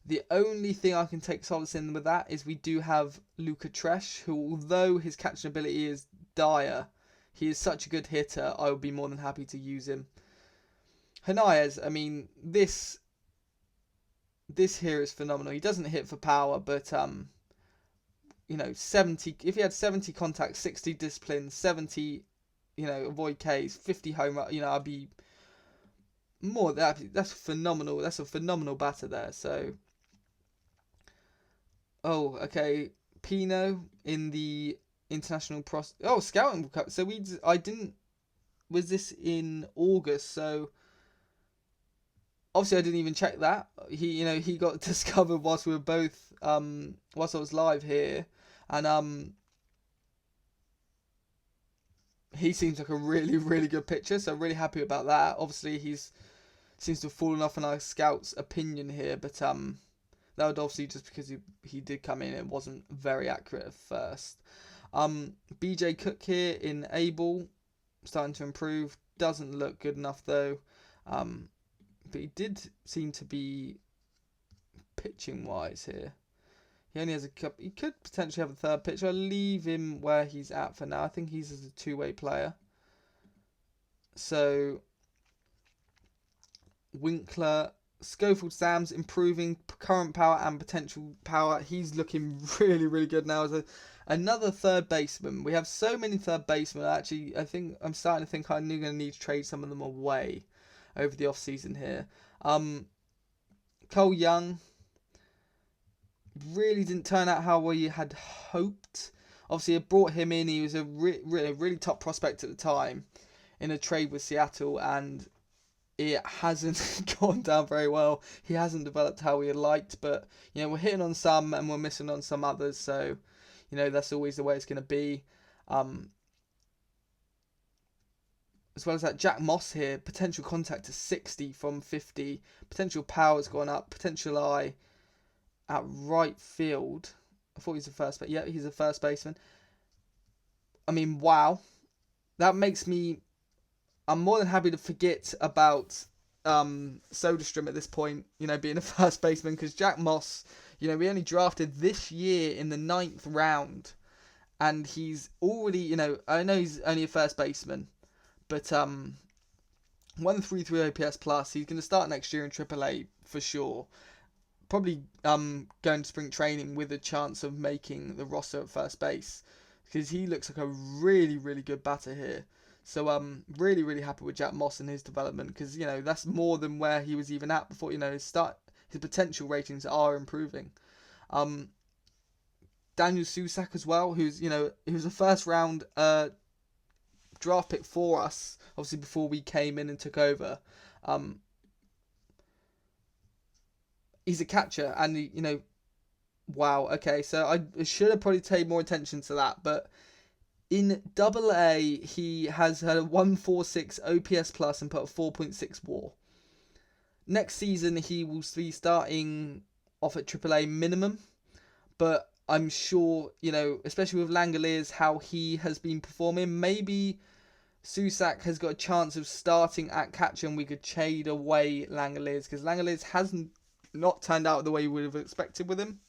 The only thing I can take solace in with that is we do have Luca Tresh, who, although his catching ability is dire, he is such a good hitter, I would be more than happy to use him. Hernandez, this here is phenomenal. He doesn't hit for power, but 70. If he had 70 contacts, 60 discipline, 70, avoid Ks, 50 home run, I'd be more. That's phenomenal. That's a phenomenal batter there. So, okay, Pino in the international scouting cup. So was this in August? So. Obviously, I didn't even check that. He got discovered whilst we were both, whilst I was live here, and he seems like a really, really good pitcher. So I'm really happy about that. Obviously, seems to have fallen off in our scout's opinion here, but that would obviously just because he did come in and wasn't very accurate at first. BJ Cook here in Able, starting to improve. Doesn't look good enough though. But he did seem to be pitching wise here. He only has a couple. He could potentially have a third pitch. I'll leave him where he's at for now. I think he's as a two-way player. So Winkler, Schofield Sam's improving current power and potential power. He's looking really, really good now as another third baseman. We have so many third basemen. Actually, I'm starting to think I'm going to need to trade some of them away over the off season here. Cole Young really didn't turn out how we had hoped. Obviously, I brought him in. He was a really top prospect at the time in a trade with Seattle, and it hasn't gone down very well. He hasn't developed how we had liked, but we're hitting on some and we're missing on some others. So, that's always the way it's going to be. As well as that, Jack Moss here, potential contact to 60 from 50. Potential power's gone up. Potential eye at right field. I thought he was the first, but yeah, he's a first baseman. Wow. That makes me... I'm more than happy to forget about SodaStream at this point, being a first baseman, because Jack Moss, we only drafted this year in the 9th round, and he's already, I know he's only a first baseman, but 133 OPS plus. He's going to start next year in AAA for sure. Probably going to spring training with a chance of making the roster at first base, because he looks like a really, really good batter here. So really, really happy with Jack Moss and his development, because that's more than where he was even at before. His potential ratings are improving. Daniel Susak as well, he was a first round draft pick for us, obviously before we came in and took over. He's a catcher, and wow, okay, so I should have probably paid more attention to that, but in AA, he has had a 146 OPS plus and put a 4.6 WAR. Next season, he will be starting off at AAA minimum, but I'm sure, especially with Langoliers, how he has been performing, maybe Susak has got a chance of starting at catcher and we could trade away Langoliers, because Langoliers hasn't not turned out the way we would have expected with him.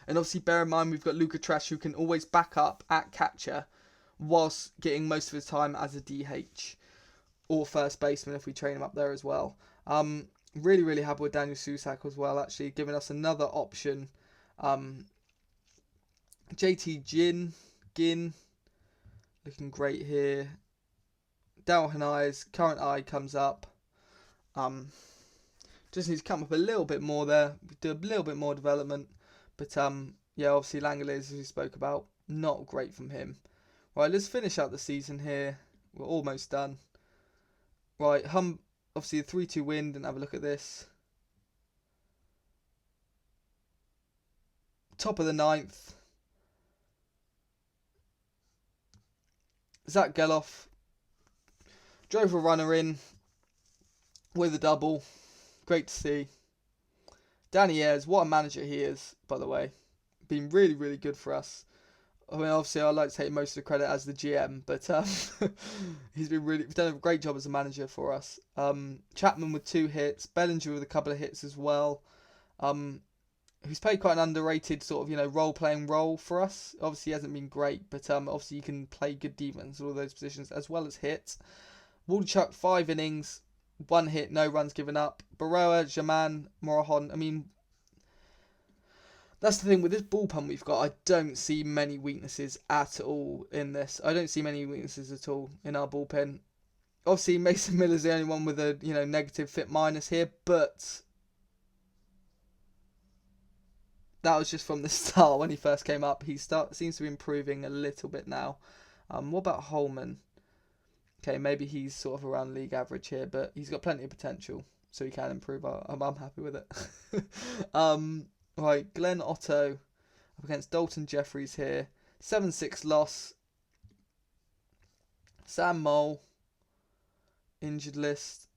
And obviously bear in mind we've got Luca Trash, who can always back up at catcher whilst getting most of his time as a DH or first baseman if we train him up there as well. Really, really happy with Daniel Susak as well, actually giving us another option. JT Ginn looking great here. Dal Hanai's current eye comes up. Just needs to come up a little bit more there. Do a little bit more development. But obviously Langoliers, as we spoke about, not great from him. Right, let's finish out the season here. We're almost done. Right, obviously a 3-2 win. And have a look at this. Top of the 9th. Zach Geloff drove a runner in with a double. Great to see. Danny Ayres, what a manager he is, by the way. Been really, really good for us. I mean, obviously, I like to take most of the credit as the GM, but he's done a great job as a manager for us. Chapman with 2 hits, Bellinger with a couple of hits as well. Who's played quite an underrated sort of, role-playing role for us. Obviously, he hasn't been great, but obviously, you can play good defense in all those positions as well as hits. Waldichuk, 5 innings, 1 hit, no runs given up. Baroa, Jaman, Morahan. I mean, that's the thing with this bullpen we've got. I don't see many weaknesses at all in this. I don't see many weaknesses at all in our bullpen. Obviously, Mason Miller's the only one with a negative fit minus here, but that was just from the start when he first came up. He seems to be improving a little bit now. What about Holman? Okay, maybe he's sort of around league average here, but he's got plenty of potential, so he can improve. I'm happy with it. Right, Glenn Otto up against Dalton Jeffries here. 7-6 loss. Sam Mole, injured list.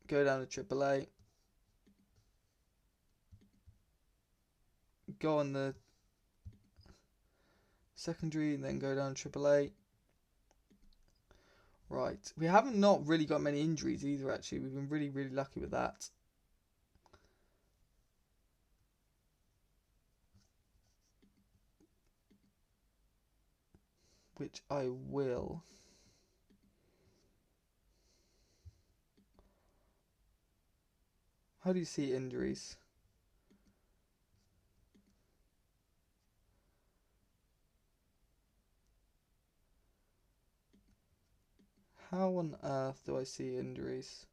Go down to AAA. Go on the secondary and then go down to AAA. Right, we haven't not really got many injuries either, actually. We've been really, really lucky with that. Which I will. How do you see injuries? How on earth do I see injuries?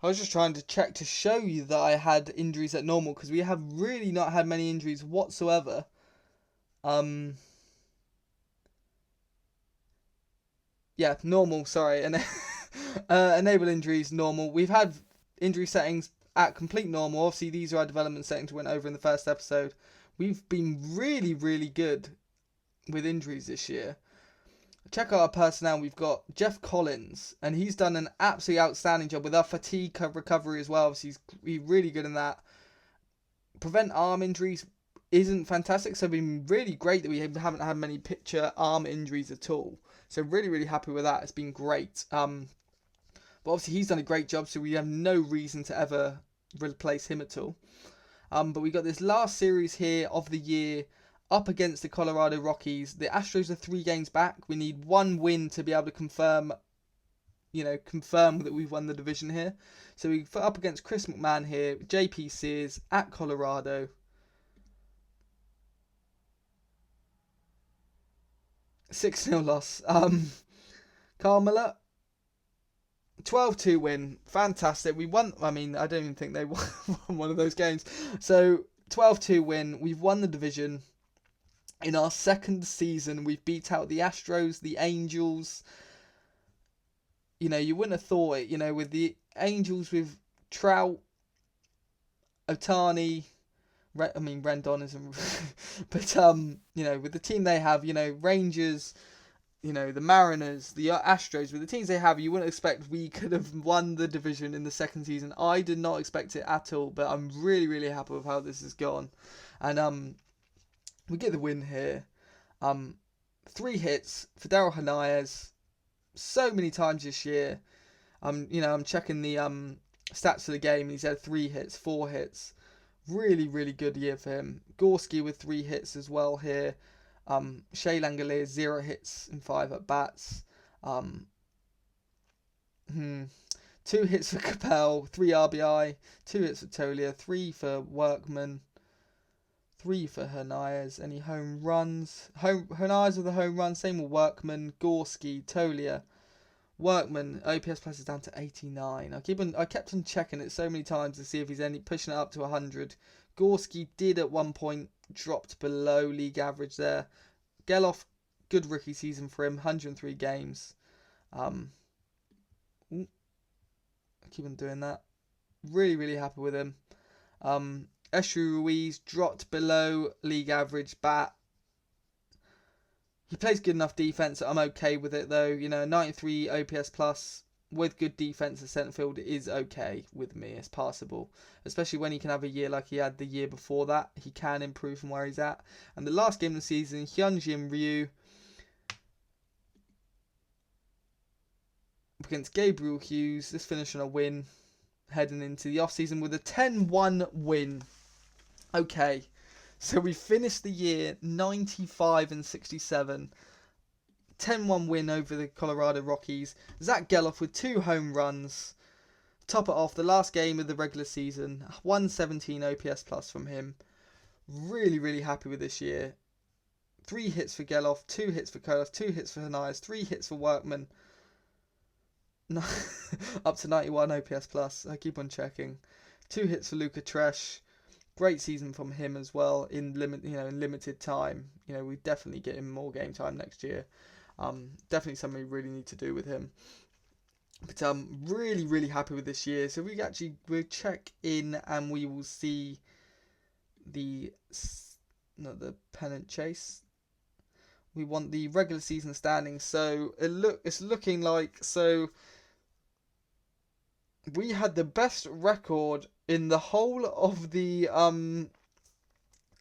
I was just trying to check to show you that I had injuries at normal, because we have really not had many injuries whatsoever. Yeah, normal, sorry. Enable injuries, normal. We've had injury settings at complete normal. Obviously, these are our development settings we went over in the first episode. We've been really, really good with injuries this year. Check out our personnel. We've got Jeff Collins, and he's done an absolutely outstanding job with our fatigue recovery as well. Obviously, he's really good in that. Prevent arm injuries isn't fantastic, so it's been really great that we haven't had many pitcher arm injuries at all. So really, really happy with that. It's been great. But obviously, he's done a great job, so we have no reason to ever replace him at all. But we got this last series here of the year up against the Colorado Rockies. The Astros are 3 games back. We need 1 win to be able to confirm that we've won the division here. So we're up against Chris McMahon here, JP Sears at Colorado. 6-0 loss. Carmela, 12-2 win. Fantastic. We won. I mean, I don't even think they won one of those games. So 12-2 win. We've won the division. In our second season, we've beat out the Astros, the Angels. You wouldn't have thought it, with the Angels with Trout, Otani, Rendon isn't, but, with the team they have, Rangers, the Mariners, the Astros, with the teams they have, you wouldn't expect we could have won the division in the second season. I did not expect it at all, but I'm really, really happy with how this has gone. And, we get the win here. 3 hits for Daryl Hernandez. So many times this year. I'm checking the stats for the game, and he's had 3 hits, 4 hits. Really, really good year for him. Gorski with 3 hits as well here. Shea Langoliers 0 hits and 5 at bats. 2 hits for Capel, 3 RBI, 2 hits for Tolia, 3 for Workman, 3 for Hernandez. Any home runs? Hernandez with a home run. Same with Workman, Gorski, Tolia. Workman OPS plus is down to 89. I kept on checking it so many times to see if he's pushing it up to 100. Gorski did at one point dropped below league average there. Geloff, good rookie season for him, 103 games. I keep on doing that. Really, really happy with him. Eshu Ruiz dropped below league average bat. He plays good enough defense. I'm okay with it though. 93 OPS plus with good defense at centre field is okay with me. It's passable, especially when he can have a year like he had the year before that. He can improve from where he's at. And the last game of the season, Hyunjin Ryu against Gabriel Hughes. This finish on a win, heading into the off season with a 10-1 win. Okay, so we finished the year 95-67. 10-1 win over the Colorado Rockies. Zach Geloff with 2 home runs. Top it off, the last game of the regular season. 117 OPS plus from him. Really, really happy with this year. 3 hits for Geloff, 2 hits for Kolas, 2 hits for Hernandez, 3 hits for Workman. Up to 91 OPS plus. I keep on checking. 2 hits for Luca Tresh. Great season from him as well in limited time. We definitely get him more game time next year. Definitely something we really need to do with him. But I'm really, really happy with this year. So we'll check in and we will see the pennant chase. We want the regular season standings. So it's looking like we had the best record in the whole of the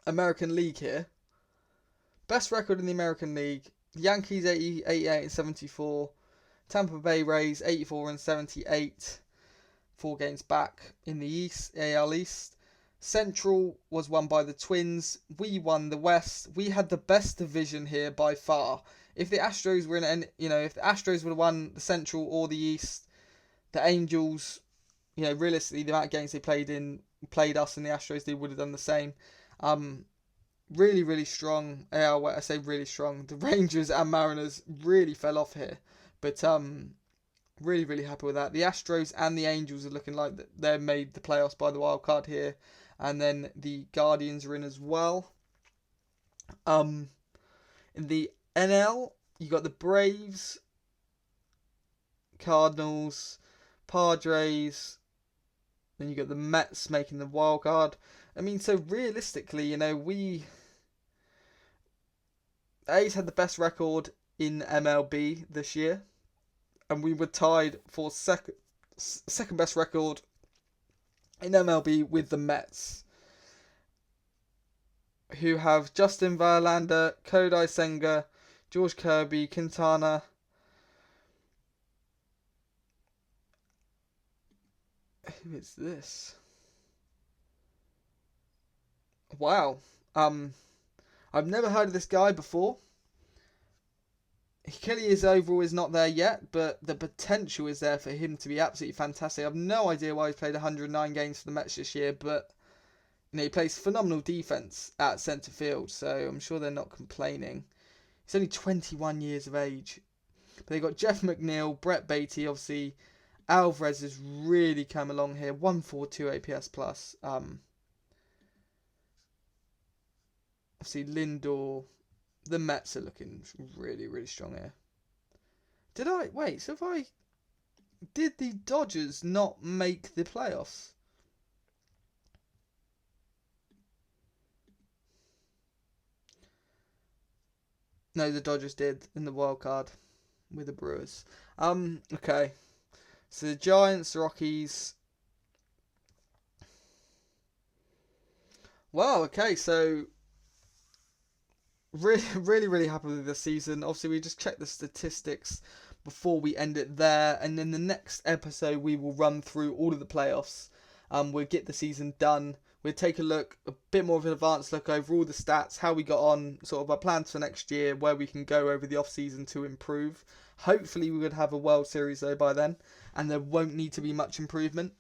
American League here. Best record in the American League. Yankees 88-74. Tampa Bay Rays 84-78. 4 games back in the East, AL East. Central was won by the Twins. We won the West. We had the best division here by far. If the Astros were if the Astros would have won the Central or the East, the Angels, realistically, the amount of games they played us and the Astros, they would have done the same. Really, really strong. I say really strong. The Rangers and Mariners really fell off here. But really, really happy with that. The Astros and the Angels are looking like they're made the playoffs by the wild card here. And then the Guardians are in as well. In the NL, you got the Braves, Cardinals, Padres, then you got the Mets making the wild card. So realistically, the A's had the best record in MLB this year, and we were tied for second best record in MLB with the Mets, who have Justin Verlander, Kodai Senga, George Kirby, Quintana. Who is this? Wow. I've never heard of this guy before. Clearly his overall is not there yet, but the potential is there for him to be absolutely fantastic. I have no idea why he's played 109 games for the Mets this year, but he plays phenomenal defense at centre field, so I'm sure they're not complaining. He's only 21 years of age. But they've got Jeff McNeil, Brett Beatty, obviously. Alvarez has really come along here. 142 APS plus. Obviously Lindor. The Mets are looking really, really strong here. Did the Dodgers not make the playoffs? No, the Dodgers did in the wild card with the Brewers. Okay. So the Giants, Rockies. Wow, okay, so really, really, really happy with this season. Obviously, we just checked the statistics before we end it there, and then the next episode we will run through all of the playoffs. We'll get the season done. We'll take a bit more of an advanced look over all the stats, how we got on, sort of our plans for next year, where we can go over the off season to improve. Hopefully, we would have a World Series though by then, and there won't need to be much improvement.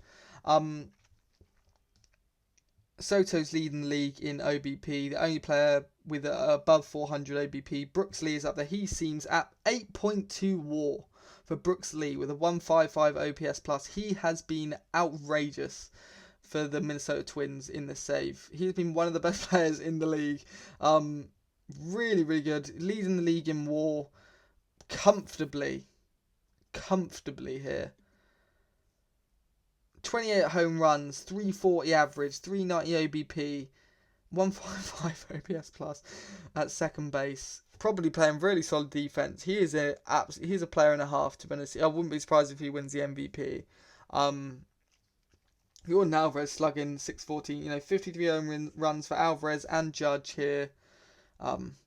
Soto's leading the league in OBP, the only player with above 400 OBP. Brooks Lee is up there. He seems at 8.2 WAR for Brooks Lee with a 155 OPS plus. He has been outrageous for the Minnesota Twins in the save. He's been one of the best players in the league. Really, really good. Leading the league in WAR comfortably here. 28 home runs, 340 average, 390 OBP, 155 OPS plus at second base. Probably playing really solid defense. He's a player and a half, to be honest. I wouldn't be surprised if he wins the MVP. Jordan Alvarez slugging 640, 53 home runs for Alvarez and Judge here.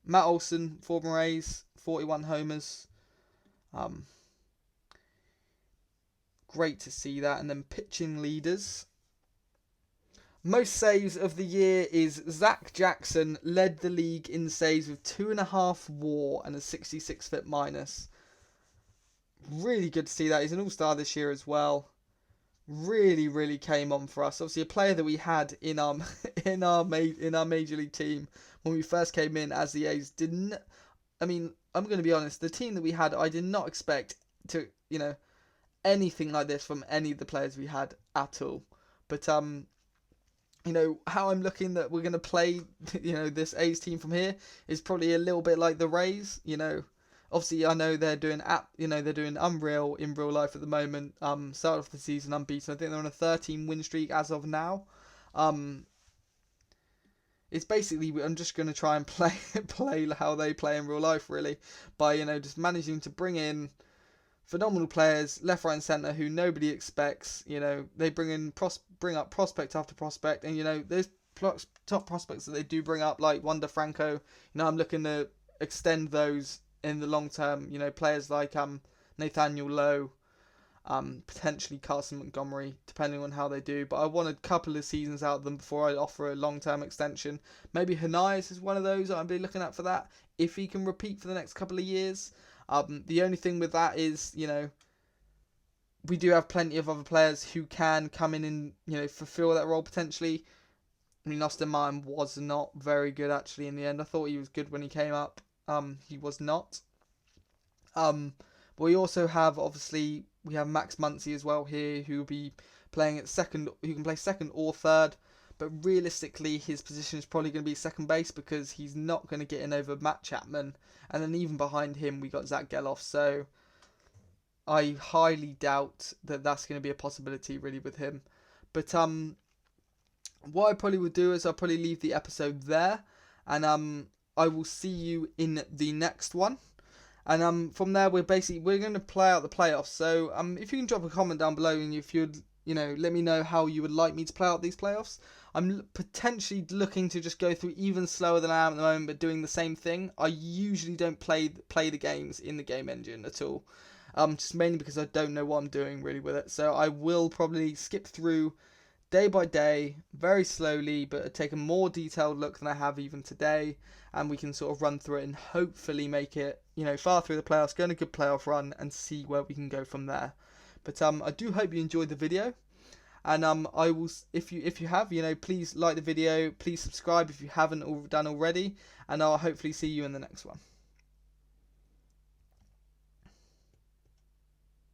Matt Olson, former A's, 41 homers. Great to see that. And then pitching leaders. Most saves of the year is Zach Jackson, led the league in saves with 2.5 WAR and a 66 FIP minus. Really good to see that. He's an all-star this year as well. Really, really came on for us. Obviously, a player that we had in our major league team when we first came in as the A's didn't. I mean, I'm going to be honest. The team that we had, I did not expect to, anything like this from any of the players we had at all. But how I'm looking that we're going to play, this A's team from here is probably a little bit like the Rays. Obviously I know they're doing unreal in real life at the moment. Start off the season unbeaten. I think they're on a 13 win streak as of now. It's basically I'm just going to try and play how they play in real life, really, by just managing to bring in phenomenal players left, right, and centre who nobody expects. They bring up prospect after prospect, and there's top prospects that they do bring up like Wander Franco. I'm looking to extend those in the long term. Players like Nathaniel Lowe, potentially Carson Montgomery, depending on how they do. But I want a couple of seasons out of them before I offer a long-term extension. Maybe Hernandez is one of those I'll be looking at for that, if he can repeat for the next couple of years. The only thing with that is, we do have plenty of other players who can come in and, fulfill that role potentially. I mean, Austin Martin was not very good, actually, in the end. I thought he was good when he came up. He was not. But we also have, obviously, we have Max Muncy as well here, who will be playing at second, who can play second or third. But realistically, his position is probably going to be second base because he's not going to get in over Matt Chapman. And then even behind him, we got Zach Geloff. So I highly doubt that that's going to be a possibility, really, with him. But what I probably would do is I'll probably leave the episode there. And I will see you in the next one. And from there, we're going to play out the playoffs. So if you can drop a comment down below, and if you'd let me know how you would like me to play out these playoffs. I'm potentially looking to just go through even slower than I am at the moment, but doing the same thing. I usually don't play the games in the game engine at all. Just mainly because I don't know what I'm doing really with it. So I will probably skip through day by day, very slowly, but take a more detailed look than I have even today, and we can sort of run through it and hopefully make it, far through the playoffs, go on a good playoff run, and see where we can go from there. But I do hope you enjoyed the video, and I will, if you have, please like the video, please subscribe if you haven't done already, and I'll hopefully see you in the next one.